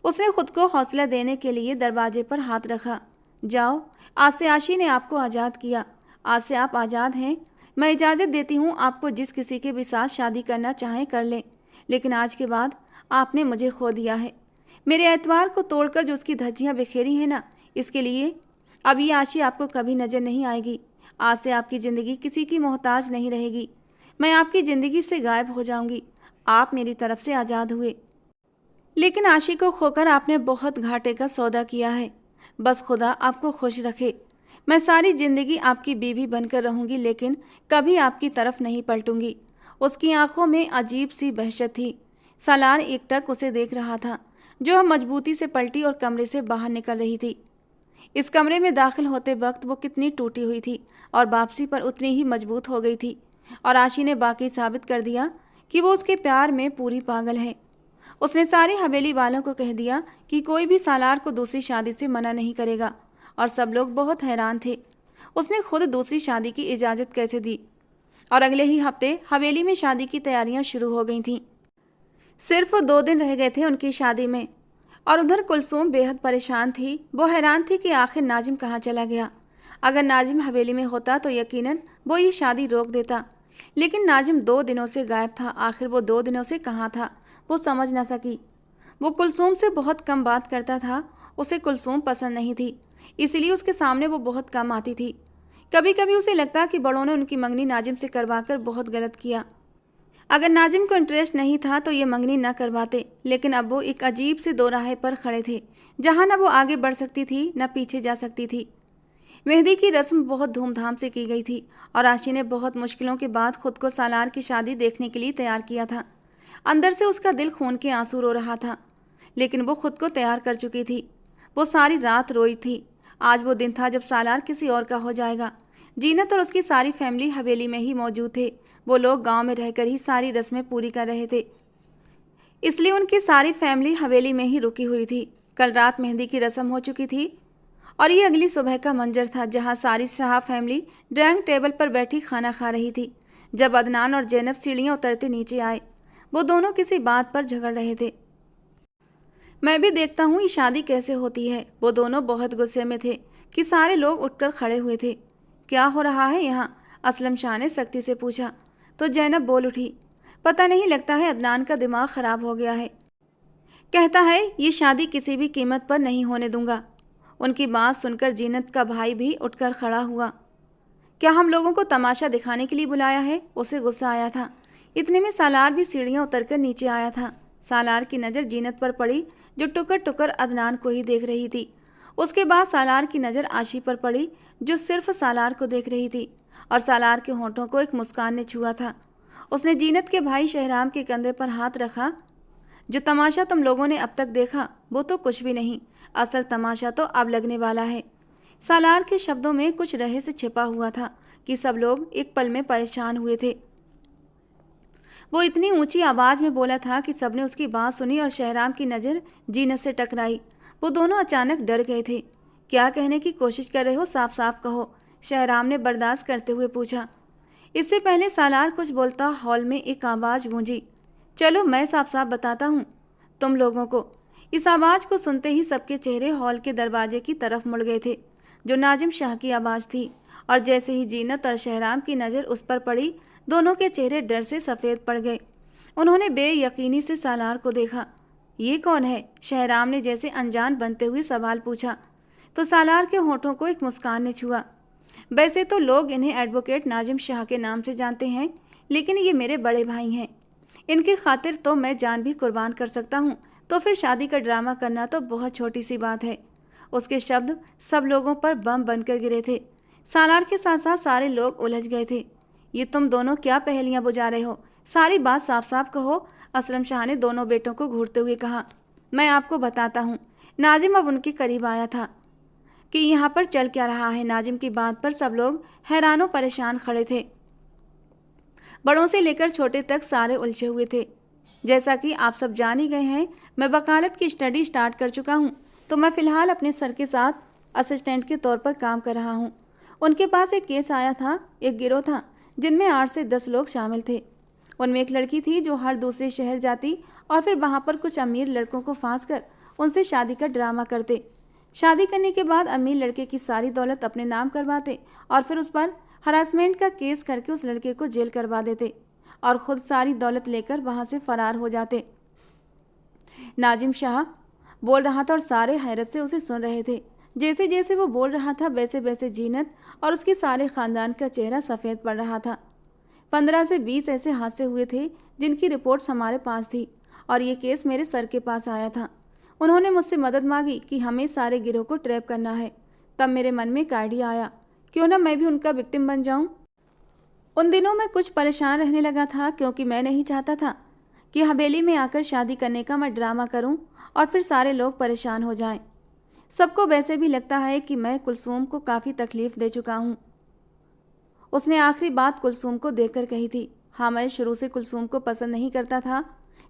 उसने खुद को हौसला देने के लिए दरवाजे पर हाथ रखा। जाओ, आज से आशी ने आपको आज़ाद किया। आज से आप आज़ाद हैं। मैं इजाज़त देती हूँ, आपको जिस किसी के भी साथ शादी करना चाहें कर लें, लेकिन आज के बाद आपने मुझे खो दिया है। मेरे एतबार को तोड़कर जो उसकी धज्जियाँ बिखेरी हैं ना, इसके लिए अब ये आशी आपको कभी नज़र नहीं आएगी। आज से आपकी ज़िंदगी किसी की मोहताज नहीं रहेगी। मैं आपकी ज़िंदगी से गायब हो जाऊंगी। आप मेरी तरफ से आज़ाद हुए, लेकिन आशी को खोकर आपने बहुत घाटे का सौदा किया है। बस खुदा आपको खुश रखे। मैं सारी ज़िंदगी आपकी बीवी बनकर रहूंगी, लेकिन कभी आपकी तरफ नहीं पलटूंगी। उसकी आंखों में अजीब सी बहशत थी। सालार एकटक उसे देख रहा था, जो मजबूती से पलटी और कमरे से बाहर निकल रही थी। इस कमरे में दाखिल होते वक्त वो कितनी टूटी हुई थी और वापसी पर उतनी ही मजबूत हो गई थी। और आशी ने बाकी साबित कर दिया कि वो उसके प्यार में पूरी पागल है। उसने सारी हवेली वालों को कह दिया कि कोई भी सालार को दूसरी शादी से मना नहीं करेगा, और सब लोग बहुत हैरान थे। उसने खुद दूसरी शादी की इजाज़त कैसे दी। और अगले ही हफ्ते हवेली में शादी की तैयारियां शुरू हो गई थीं। सिर्फ 2 दिन रह गए थे उनकी शादी में, और उधर कुलसूम बेहद परेशान थी। वो हैरान थी कि आखिर नाजिम कहाँ चला गया। अगर नाजिम हवेली में होता तो यकीनन वो ये शादी रोक देता, लेकिन नाजिम 2 दिनों से गायब था। आखिर वो 2 दिनों से कहाँ था, वो समझ न सकी। वो कुलसूम से बहुत कम बात करता था। उसे कुलसूम पसंद नहीं थी, इसलिए उसके सामने वो बहुत कम आती थी। कभी कभी उसे लगता कि बड़ों ने उनकी मंगनी नाजिम से करवाकर बहुत गलत किया। अगर नाजिम को इंटरेस्ट नहीं था तो ये मंगनी न करवाते, लेकिन अब वो एक अजीब से दोराहे पर खड़े थे, जहाँ न वो आगे बढ़ सकती थी न पीछे जा सकती थी। मेहंदी की रस्म बहुत धूमधाम से की गई थी, और आशी ने बहुत मुश्किलों के बाद खुद को सालार की शादी देखने के लिए तैयार किया था। अंदर से उसका दिल खून के आंसू रो रहा था, लेकिन वो खुद को तैयार कर चुकी थी। वो सारी रात रोई थी। आज वो दिन था जब सालार किसी और का हो जाएगा। जीनत और उसकी सारी फैमिली हवेली में ही मौजूद थे। वो लोग गांव में रहकर ही सारी रस्में पूरी कर रहे थे, इसलिए उनकी सारी फैमिली हवेली में ही रुकी हुई थी। कल रात मेहंदी की रस्म हो चुकी थी, और ये अगली सुबह का मंजर था, जहां सारी शाह फैमिली ड्राइंग टेबल पर बैठी खाना खा रही थी। जब अदनान और जैनब सीढ़ियाँ उतरते नीचे आए, वो दोनों किसी बात पर झगड़ रहे थे। मैं भी देखता हूँ ये शादी कैसे होती है। वो दोनों बहुत गुस्से में थे कि सारे लोग उठकर खड़े हुए थे। क्या हो रहा है यहाँ? असलम शाह ने सख्ती से पूछा। तो जैनब बोल उठी, पता नहीं, लगता है अदनान का दिमाग खराब हो गया है। कहता है ये शादी किसी भी कीमत पर नहीं होने दूंगा। उनकी बात सुनकर जीनत का भाई भी उठकर खड़ा हुआ। क्या हम लोगों को तमाशा दिखाने के लिए बुलाया है? उसे गुस्सा आया था। इतने में सालार भी सीढ़ियाँ उतरकर नीचे आया था। सालार की नज़र जीनत पर पड़ी, जो टुकर टुकर अदनान को ही देख रही थी। उसके बाद सालार की नज़र आशी पर पड़ी, जो सिर्फ सालार को देख रही थी, और सालार के होंठों को एक मुस्कान ने छुआ था। उसने जीनत के भाई शहराम के कंधे पर हाथ रखा। जो तमाशा तुम लोगों ने अब तक देखा वो तो कुछ भी नहीं, असल तमाशा तो अब लगने वाला है। सालार के शब्दों में कुछ रहस्य छिपा हुआ था कि सब लोग एक पल में परेशान हुए थे। वो इतनी ऊंची आवाज में बोला था कि सबने उसकी बात सुनी और शहराम की नज़र जीनत से टकराई। वो दोनों अचानक डर गए थे। क्या कहने की कोशिश कर रहे हो? साफ साफ कहो, शहराम ने बर्दाश्त करते हुए पूछा। इससे पहले सालार कुछ बोलता हॉल में एक आवाज़ गूंजी। चलो मैं साफ साफ बताता हूँ तुम लोगों को। इस आवाज़ को सुनते ही सबके चेहरे हॉल के दरवाजे की तरफ मुड़ गए थे, जो नाजिम शाह की आवाज़ थी। और जैसे ही जीनत और शहराम की नज़र उस पर पड़ी, दोनों के चेहरे डर से सफ़ेद पड़ गए। उन्होंने बेयकीनी से सालार को देखा। ये कौन है? शहराम ने जैसे अनजान बनते हुए सवाल पूछा, तो सालार के होठों को एक मुस्कान ने छुआ। वैसे तो लोग इन्हें एडवोकेट नाजिम शाह के नाम से जानते हैं, लेकिन ये मेरे बड़े भाई हैं। इनकी खातिर तो मैं जान भी कुर्बान कर सकता हूँ, तो फिर शादी का ड्रामा करना तो बहुत छोटी सी बात है। उसके शब्द सब लोगों पर बम बनकर गिरे थे। सालार के साथ साथ सारे लोग उलझ गए थे। ये तुम दोनों क्या पहेलियां बुझा रहे हो? सारी बात साफ साफ कहो, असलम शाह ने दोनों बेटों को घूरते हुए कहा। मैं आपको बताता हूँ। नाजिम अब उनके करीब आया था कि यहाँ पर चल क्या रहा है। नाजिम की बात पर सब लोग हैरानों परेशान खड़े थे। बड़ों से लेकर छोटे तक सारे उलझे हुए थे। जैसा कि आप सब जान ही गए हैं, मैं वकालत की स्टडी स्टार्ट कर चुका हूँ, तो मैं फ़िलहाल अपने सर के साथ असिस्टेंट के तौर पर काम कर रहा हूँ। उनके पास एक केस आया था। एक गिरोह था जिनमें 8 से 10 लोग शामिल थे। उनमें एक लड़की थी जो हर दूसरे शहर जाती और फिर वहाँ पर कुछ अमीर लड़कों को फांस कर उनसे शादी का ड्रामा करते। शादी करने के बाद अमीर लड़के की सारी दौलत अपने नाम करवाते और फिर उस पर हरासमेंट का केस करके उस लड़के को जेल करवा देते और खुद सारी दौलत लेकर वहां से फरार हो जाते। नाजिम शाह बोल रहा था और सारे हैरत से उसे सुन रहे थे। जैसे जैसे वो बोल रहा था वैसे वैसे जीनत और उसके सारे खानदान का चेहरा सफ़ेद पड़ रहा था। 15 से 20 ऐसे हादसे हुए थे जिनकी रिपोर्ट्स हमारे पास थी और ये केस मेरे सर के पास आया था। उन्होंने मुझसे मदद मांगी कि हमें सारे गिरोह को ट्रैप करना है। तब मेरे मन में एक आइडिया आया, क्यों ना मैं भी उनका विक्टिम बन जाऊं। उन दिनों मैं कुछ परेशान रहने लगा था क्योंकि मैं नहीं चाहता था कि हवेली में आकर शादी करने का मैं ड्रामा करूं और फिर सारे लोग परेशान हो जाएं। सबको वैसे भी लगता है कि मैं कुलसूम को काफ़ी तकलीफ दे चुका हूं। उसने आखिरी बात कुलसूम को देखकर कही थी। हाँ, मैं शुरू से कुलसूम को पसंद नहीं करता था,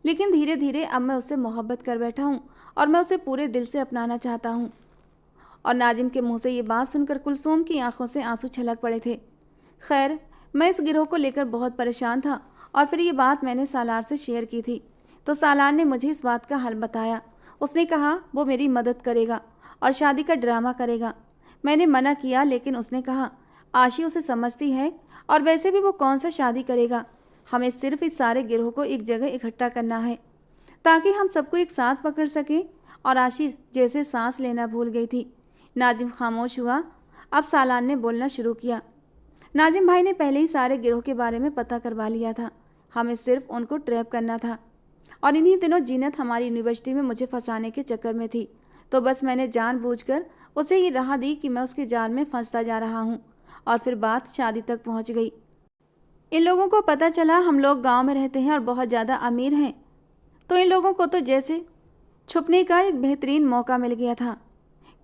लेकिन धीरे धीरे अब मैं उससे मोहब्बत कर बैठा हूँ और मैं उसे पूरे दिल से अपनाना चाहता हूँ। और नाजिम के मुंह से ये बात सुनकर कुलसूम की आंखों से आंसू छलक पड़े थे। खैर, मैं इस गिरोह को लेकर बहुत परेशान था और फिर ये बात मैंने सालार से शेयर की थी, तो सालार ने मुझे इस बात का हल बताया। उसने कहा वो मेरी मदद करेगा और शादी का ड्रामा करेगा। मैंने मना किया, लेकिन उसने कहा आशी उसे समझती है और वैसे भी वो कौन सा शादी करेगा। हमें सिर्फ इस सारे गिरोह को एक जगह इकट्ठा करना है ताकि हम सबको एक साथ पकड़ सकें। और आशी जैसे सांस लेना भूल गई थी। नाजिम खामोश हुआ। अब सालार ने बोलना शुरू किया। नाजिम भाई ने पहले ही सारे गिरोह के बारे में पता करवा लिया था। हमें सिर्फ उनको ट्रैप करना था और इन्हीं दिनों जीनत हमारी यूनिवर्सिटी में मुझे फंसाने के चक्कर में थी, तो बस मैंने जानबूझकर उसे ये राह दी कि मैं उसके जाल में फंसता जा रहा हूँ और फिर बात शादी तक पहुँच गई। इन लोगों को पता चला हम लोग गांव में रहते हैं और बहुत ज़्यादा अमीर हैं, तो इन लोगों को तो जैसे छुपने का एक बेहतरीन मौका मिल गया था,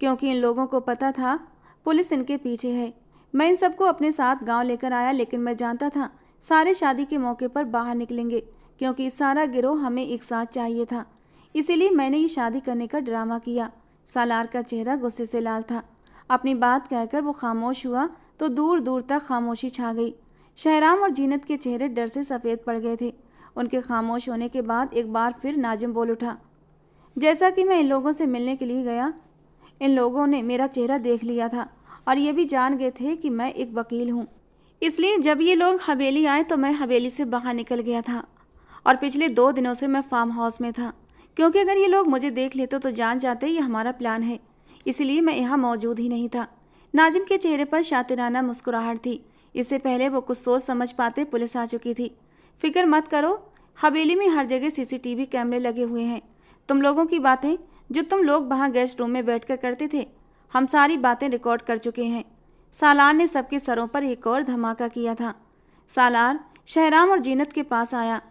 क्योंकि इन लोगों को पता था पुलिस इनके पीछे है। मैं इन सबको अपने साथ गांव लेकर आया, लेकिन मैं जानता था सारे शादी के मौके पर बाहर निकलेंगे, क्योंकि सारा गिरोह हमें एक साथ चाहिए था। इसीलिए मैंने ये शादी करने का ड्रामा किया। सालार का चेहरा गुस्से से लाल था। अपनी बात कहकर वो खामोश हुआ तो दूर दूर तक खामोशी छा गई। शहराम और जीनत के चेहरे डर से सफ़ेद पड़ गए थे। उनके खामोश होने के बाद एक बार फिर नाजिम बोल उठा। जैसा कि मैं इन लोगों से मिलने के लिए गया, इन लोगों ने मेरा चेहरा देख लिया था और ये भी जान गए थे कि मैं एक वकील हूँ। इसलिए जब ये लोग हवेली आए तो मैं हवेली से बाहर निकल गया था और पिछले 2 दिनों से मैं फार्म हाउस में था, क्योंकि अगर ये लोग मुझे देख लेते तो जान जाते ये हमारा प्लान है। इसलिए मैं यहाँ मौजूद ही नहीं था। नाजिम के चेहरे पर शातिराना मुस्कुराहट थी। इससे पहले वो कुछ सोच समझ पाते पुलिस आ चुकी थी। फिक्र मत करो, हवेली में हर जगह सीसीटीवी कैमरे लगे हुए हैं। तुम लोगों की बातें जो तुम लोग वहाँ गेस्ट रूम में बैठकर करते थे, हम सारी बातें रिकॉर्ड कर चुके हैं। सालार ने सबके सरों पर एक और धमाका किया था। सालार शहराम और जीनत के पास आया।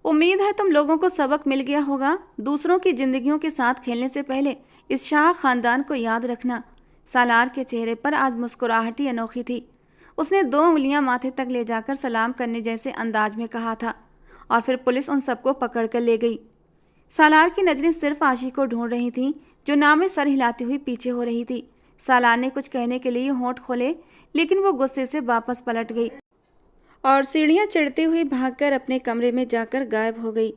उम्मीद है तुम लोगों को सबक मिल गया होगा। दूसरों की जिंदगियों के साथ खेलने से पहले इस शाह खानदान को याद रखना। सालार के चेहरे पर आज मुस्कुराहट ही अनोखी थी। उसने 2 उंगलियां माथे तक ले जाकर सलाम करने जैसे अंदाज में कहा था और फिर पुलिस उन सबको पकड़ कर ले गई। सालार की नज़रें सिर्फ आशी को ढूंढ रही थीं, जो नाव में सर हिलाती हुई पीछे हो रही थी। सालार ने कुछ कहने के लिए होंठ खोले, लेकिन वो गुस्से से वापस पलट गई और सीढ़ियां चढ़ते हुए भागकर अपने कमरे में जाकर गायब हो गई।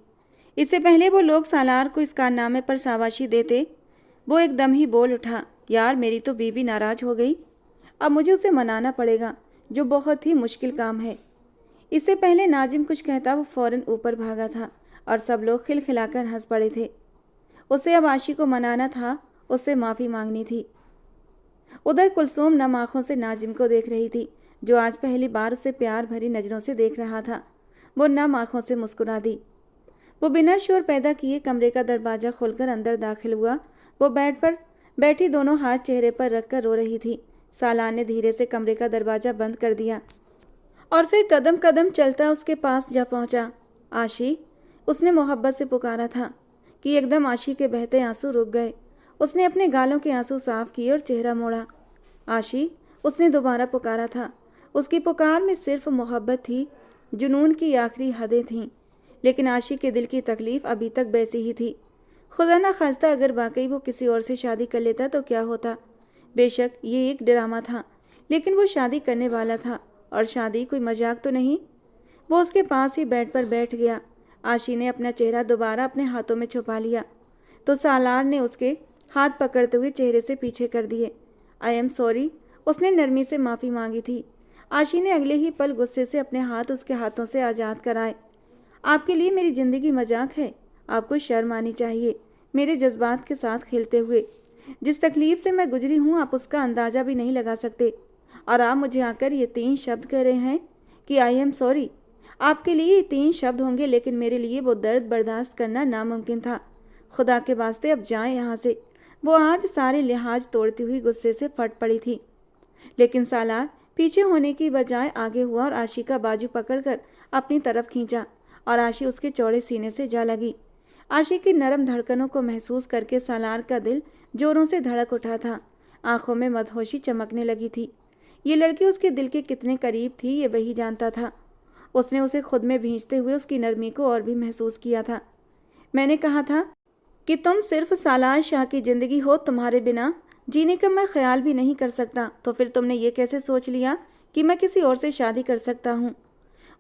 इससे पहले वो लोग सालार को इस कारनामे पर शाबाशी देते, वो एकदम ही बोल उठा, यार मेरी तो बीवी नाराज़ हो गई, अब मुझे उसे मनाना पड़ेगा, जो बहुत ही मुश्किल काम है। इससे पहले नाजिम कुछ कहता वो फौरन ऊपर भागा था और सब लोग खिलखिलाकर हंस पड़े थे। उसे अब आशी को मनाना था, उससे माफ़ी मांगनी थी। उधर कुलसूम नम आँखों से नाजिम को देख रही थी, जो आज पहली बार उसे प्यार भरी नज़रों से देख रहा था। वो नम आंखों से मुस्कुरा दी। वो बिना शोर पैदा किए कमरे का दरवाज़ा खोलकर अंदर दाखिल हुआ। वो बेड पर बैठी दोनों हाथ चेहरे पर रखकर रो रही थी। सालार ने धीरे से कमरे का दरवाज़ा बंद कर दिया और फिर कदम कदम चलता उसके पास जा पहुंचा। आशी, उसने मोहब्बत से पुकारा था कि एकदम आशी के बहते आंसू रुक गए। उसने अपने गालों के आंसू साफ किए और चेहरा मोड़ा। आशी, उसने दोबारा पुकारा था। उसकी पुकार में सिर्फ मोहब्बत थी, जुनून की आखिरी हदें थीं। लेकिन आशी के दिल की तकलीफ अभी तक वैसी ही थी। खुदा ना खास्ता अगर वाकई वो किसी और से शादी कर लेता तो क्या होता। बेशक ये एक ड्रामा था, लेकिन वो शादी करने वाला था, और शादी कोई मजाक तो नहीं। वो उसके पास ही बेड पर बैठ गया। आशी ने अपना चेहरा दोबारा अपने हाथों में छुपा लिया तो सालार ने उसके हाथ पकड़ते हुए चेहरे से पीछे कर दिए। आई एम सॉरी, उसने नरमी से माफ़ी मांगी थी। आशी ने अगले ही पल गुस्से से अपने हाथ उसके हाथों से आज़ाद कराए। आपके लिए मेरी ज़िंदगी मजाक है। आपको शर्म आनी चाहिए मेरे जज्बात के साथ खेलते हुए। जिस तकलीफ से मैं गुजरी हूँ आप उसका अंदाज़ा भी नहीं लगा सकते, और आप मुझे आकर ये 3 शब्द कह रहे हैं कि आई एम सॉरी। आपके लिए ये 3 शब्द होंगे, लेकिन मेरे लिए वो दर्द बर्दाश्त करना नामुमकिन था। खुदा के वास्ते अब जाएं यहाँ से। वो आज सारे लिहाज तोड़ती हुई गुस्से से फट पड़ी थी। लेकिन सालार पीछे होने की बजाय आगे हुआ और आशी का बाजू पकड़कर अपनी तरफ खींचा, और आशी उसके चौड़े सीने से जा लगी। आशी की नरम धड़कनों को महसूस करके सालार का दिल जोरों से धड़क उठा था। आंखों में मदहोशी चमकने लगी थी। ये लड़की उसके दिल के कितने करीब थी ये वही जानता था। उसने उसे खुद में भींचते हुए उसकी नरमी को और भी महसूस किया था। मैंने कहा था कि तुम सिर्फ सालार शाह की ज़िंदगी हो, तुम्हारे बिना जीने का मैं ख्याल भी नहीं कर सकता। तो फिर तुमने ये कैसे सोच लिया कि मैं किसी और से शादी कर सकता हूँ?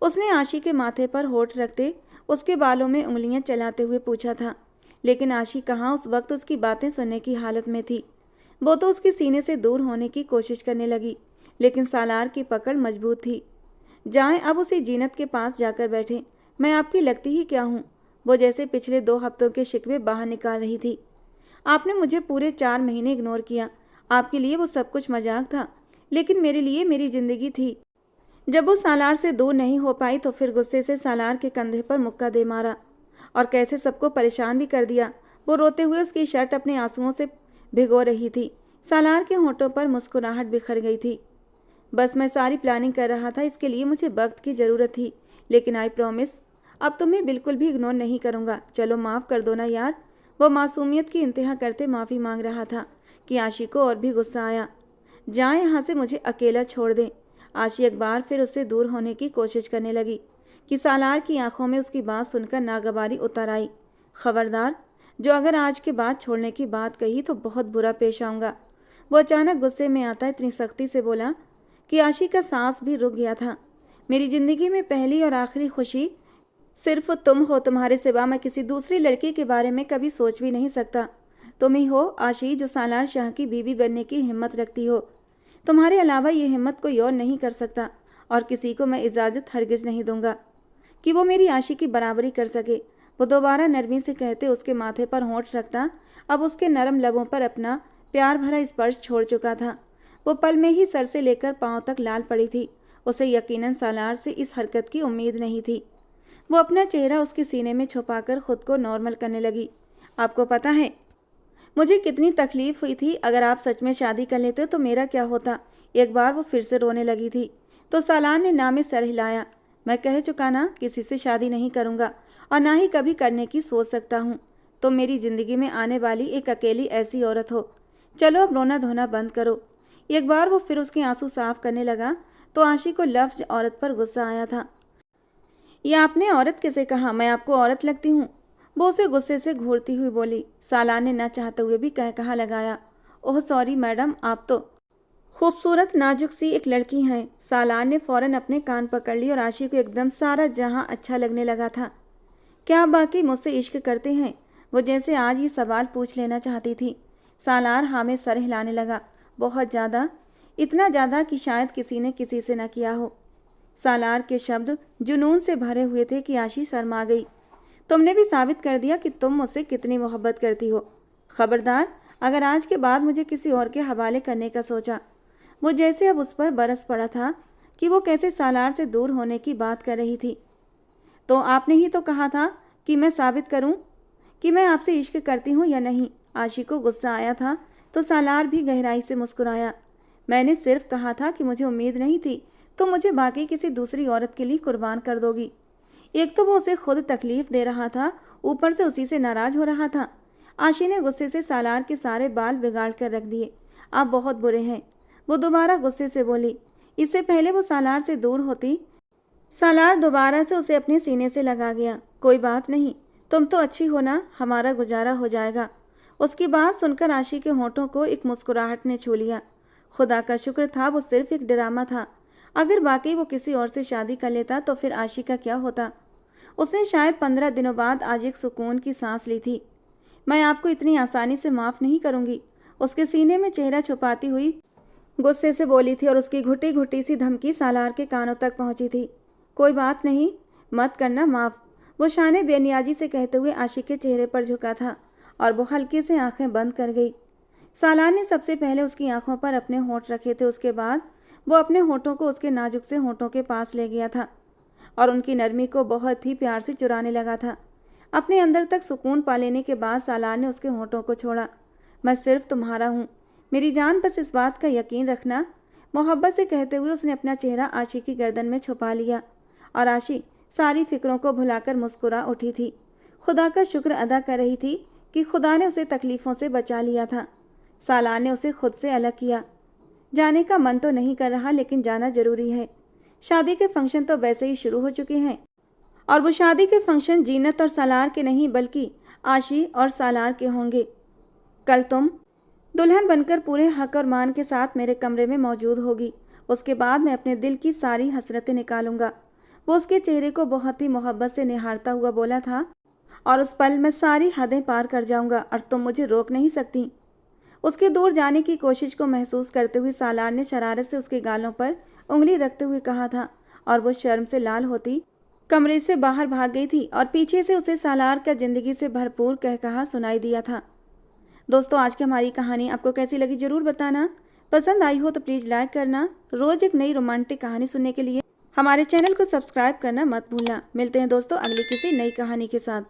उसने आशी के माथे पर होठ रखते उसके बालों में उंगलियां चलाते हुए पूछा था। लेकिन आशी कहाँ उस वक्त उसकी बातें सुनने की हालत में थी। वो तो उसके सीने से दूर होने की कोशिश करने लगी, लेकिन सालार की पकड़ मजबूत थी। जाएं अब उसी जीनत के पास जाकर बैठें। मैं आपकी लगती ही क्या हूँ? वो जैसे पिछले 2 हफ्तों के शिकवे बाहर निकाल रही थी। आपने मुझे पूरे 4 महीने इग्नोर किया। आपके लिए वो सब कुछ मजाक था, लेकिन मेरे लिए मेरी ज़िंदगी थी। जब वो सालार से दूर नहीं हो पाई तो फिर गुस्से से सालार के कंधे पर मुक्का दे मारा, और कैसे सबको परेशान भी कर दिया। वो रोते हुए उसकी शर्ट अपने आंसुओं से भिगो रही थी। सालार के होंठों पर मुस्कुराहट बिखर गई थी। बस मैं सारी प्लानिंग कर रहा था, इसके लिए मुझे वक्त की ज़रूरत थी, लेकिन आई प्रॉमिस अब तुम्हें बिल्कुल भी इग्नोर नहीं करूँगा। चलो माफ़ कर दो ना यार। वो मासूमियत की इंतहा करते माफ़ी मांग रहा था कि आशी को और भी गुस्सा आया। जाएं यहाँ से, मुझे अकेला छोड़ दें। आशी एक बार फिर उससे दूर होने की कोशिश करने लगी कि सालार की आंखों में उसकी बात सुनकर नागवारी उतर आई। खबरदार, जो अगर आज के बाद छोड़ने की बात कही तो बहुत बुरा पेश आऊँगा। वो अचानक गुस्से में आता इतनी सख्ती से बोला कि आशी का सांस भी रुक गया था। मेरी ज़िंदगी में पहली और आखिरी खुशी सिर्फ तुम हो। तुम्हारे सिवा मैं किसी दूसरी लड़की के बारे में कभी सोच भी नहीं सकता। तुम ही हो आशी जो सालार शाह की बीवी बनने की हिम्मत रखती हो। तुम्हारे अलावा ये हिम्मत कोई और नहीं कर सकता, और किसी को मैं इजाज़त हरगिज़ नहीं दूंगा कि वो मेरी आशी की बराबरी कर सके। वो दोबारा नरमी से कहते उसके माथे पर होंठ रखता अब उसके नरम लबों पर अपना प्यार भरा स्पर्श छोड़ चुका था। वो पल में ही सर से लेकर पांव तक लाल पड़ी थी। उसे यकीनन सालार से इस हरकत की उम्मीद नहीं थी। वो अपना चेहरा उसके सीने में छुपाकर खुद को नॉर्मल करने लगी। आपको पता है मुझे कितनी तकलीफ हुई थी? अगर आप सच में शादी कर लेते तो मेरा क्या होता? एक बार वो फिर से रोने लगी थी तो सालार ने ना में सर हिलाया। मैं कह चुका ना, किसी से शादी नहीं करूँगा, और ना ही कभी करने की सोच सकता हूँ। तो मेरी ज़िंदगी में आने वाली एक अकेली ऐसी औरत हो। चलो अब रोना धोना बंद करो। एक बार वो फिर उसके आंसू साफ करने लगा तो आशी को लफ्ज़ औरत पर गुस्सा आया था। ये आपने औरत कैसे कहा? मैं आपको औरत लगती हूँ? वो उसे गुस्से से घूरती हुई बोली। सालार ने न चाहते हुए भी कहा लगाया। ओह सॉरी मैडम, आप तो खूबसूरत नाजुक सी एक लड़की हैं। सालार ने फ़ौरन अपने कान पकड़ ली और आशी को एकदम सारा जहां अच्छा लगने लगा था। क्या आप बाकी मुझसे इश्क करते हैं? वो जैसे आज ये सवाल पूछ लेना चाहती थी। सालार हाँ में सर हिलाने लगा। बहुत ज़्यादा, इतना ज़्यादा कि शायद किसी ने किसी से न किया हो। सालार के शब्द जुनून से भरे हुए थे कि आशी शर्मा गई। तुमने भी साबित कर दिया कि तुम मुझसे कितनी मोहब्बत करती हो। खबरदार, अगर आज के बाद मुझे किसी और के हवाले करने का सोचा। वो जैसे अब उस पर बरस पड़ा था कि वो कैसे सालार से दूर होने की बात कर रही थी। तो आपने ही तो कहा था कि मैं साबित करूं कि मैं आपसे इश्क करती हूं या नहीं। आशी को गुस्सा आया था तो सालार भी गहराई से मुस्कुराया। मैंने सिर्फ कहा था कि मुझे उम्मीद नहीं थी तो मुझे बाकी किसी दूसरी औरत के लिए कुर्बान कर दोगी। एक तो वो उसे खुद तकलीफ दे रहा था, ऊपर से उसी से नाराज हो रहा था। आशी ने गुस्से से सालार के सारे बाल बिगाड़ कर रख दिए। आप बहुत बुरे हैं, वो दोबारा गुस्से से बोली। इससे पहले वो सालार से दूर होती, सालार दोबारा से उसे अपने सीने से लगा गया। कोई बात नहीं, तुम तो अच्छी हो ना, हमारा गुजारा हो जाएगा। उसकी बात सुनकर आशी के होंठों को एक मुस्कुराहट ने छू लिया। खुदा का शुक्र था वो सिर्फ एक ड्रामा था। अगर वाकई वो किसी और से शादी कर लेता तो फिर आशी का क्या होता। उसने शायद 15 दिनों बाद आज एक सुकून की सांस ली थी। मैं आपको इतनी आसानी से माफ़ नहीं करूंगी, उसके सीने में चेहरा छुपाती हुई गुस्से से बोली थी और उसकी घुटी घुटी सी धमकी सालार के कानों तक पहुंची थी। कोई बात नहीं, मत करना माफ़, वो शाने बेनियाजी से कहते हुए आशी के चेहरे पर झुका था और वो हल्के से आंखें बंद कर गई। सालार ने सबसे पहले उसकी आंखों पर अपने होंठ रखे थे, उसके बाद वो अपने होंठों को उसके नाजुक से होंठों के पास ले गया था और उनकी नरमी को बहुत ही प्यार से चुराने लगा था। अपने अंदर तक सुकून पा लेने के बाद सालार ने उसके होंठों को छोड़ा। मैं सिर्फ तुम्हारा हूँ मेरी जान, बस इस बात का यकीन रखना, मोहब्बत से कहते हुए उसने अपना चेहरा आशी की गर्दन में छुपा लिया और आशी सारी फिक्रों को भुलाकर मुस्कुरा उठी थी। खुदा का शुक्र अदा कर रही थी कि खुदा ने उसे तकलीफ़ों से बचा लिया था। सालार ने उसे खुद से अलग किया। जाने का मन तो नहीं कर रहा लेकिन जाना जरूरी है। शादी के फंक्शन तो वैसे ही शुरू हो चुके हैं और वो शादी के फंक्शन जीनत और सालार के नहीं बल्कि आशी और सालार के होंगे। कल तुम दुल्हन बनकर पूरे हक और मान के साथ मेरे कमरे में मौजूद होगी। उसके बाद मैं अपने दिल की सारी हसरतें निकालूंगा। वो उसके चेहरे को बहुत ही मोहब्बत से निहारता हुआ बोला था और उस पल मैं सारी हदें पार कर जाऊंगा और तुम मुझे रोक नहीं सकती। उसके दूर जाने की कोशिश को महसूस करते हुए सालार ने शरारत से उसके गालों पर उंगली रखते हुए कहा था और वो शर्म से लाल होती कमरे से बाहर भाग गई थी और पीछे से उसे सालार का जिंदगी से भरपूर कहकहा सुनाई दिया था। दोस्तों, आज की हमारी कहानी आपको कैसी लगी ज़रूर बताना। पसंद आई हो तो प्लीज़ लाइक करना। रोज़ एक नई रोमांटिक कहानी सुनने के लिए हमारे चैनल को सब्सक्राइब करना मत भूलना। मिलते हैं दोस्तों अगली किसी नई कहानी के साथ।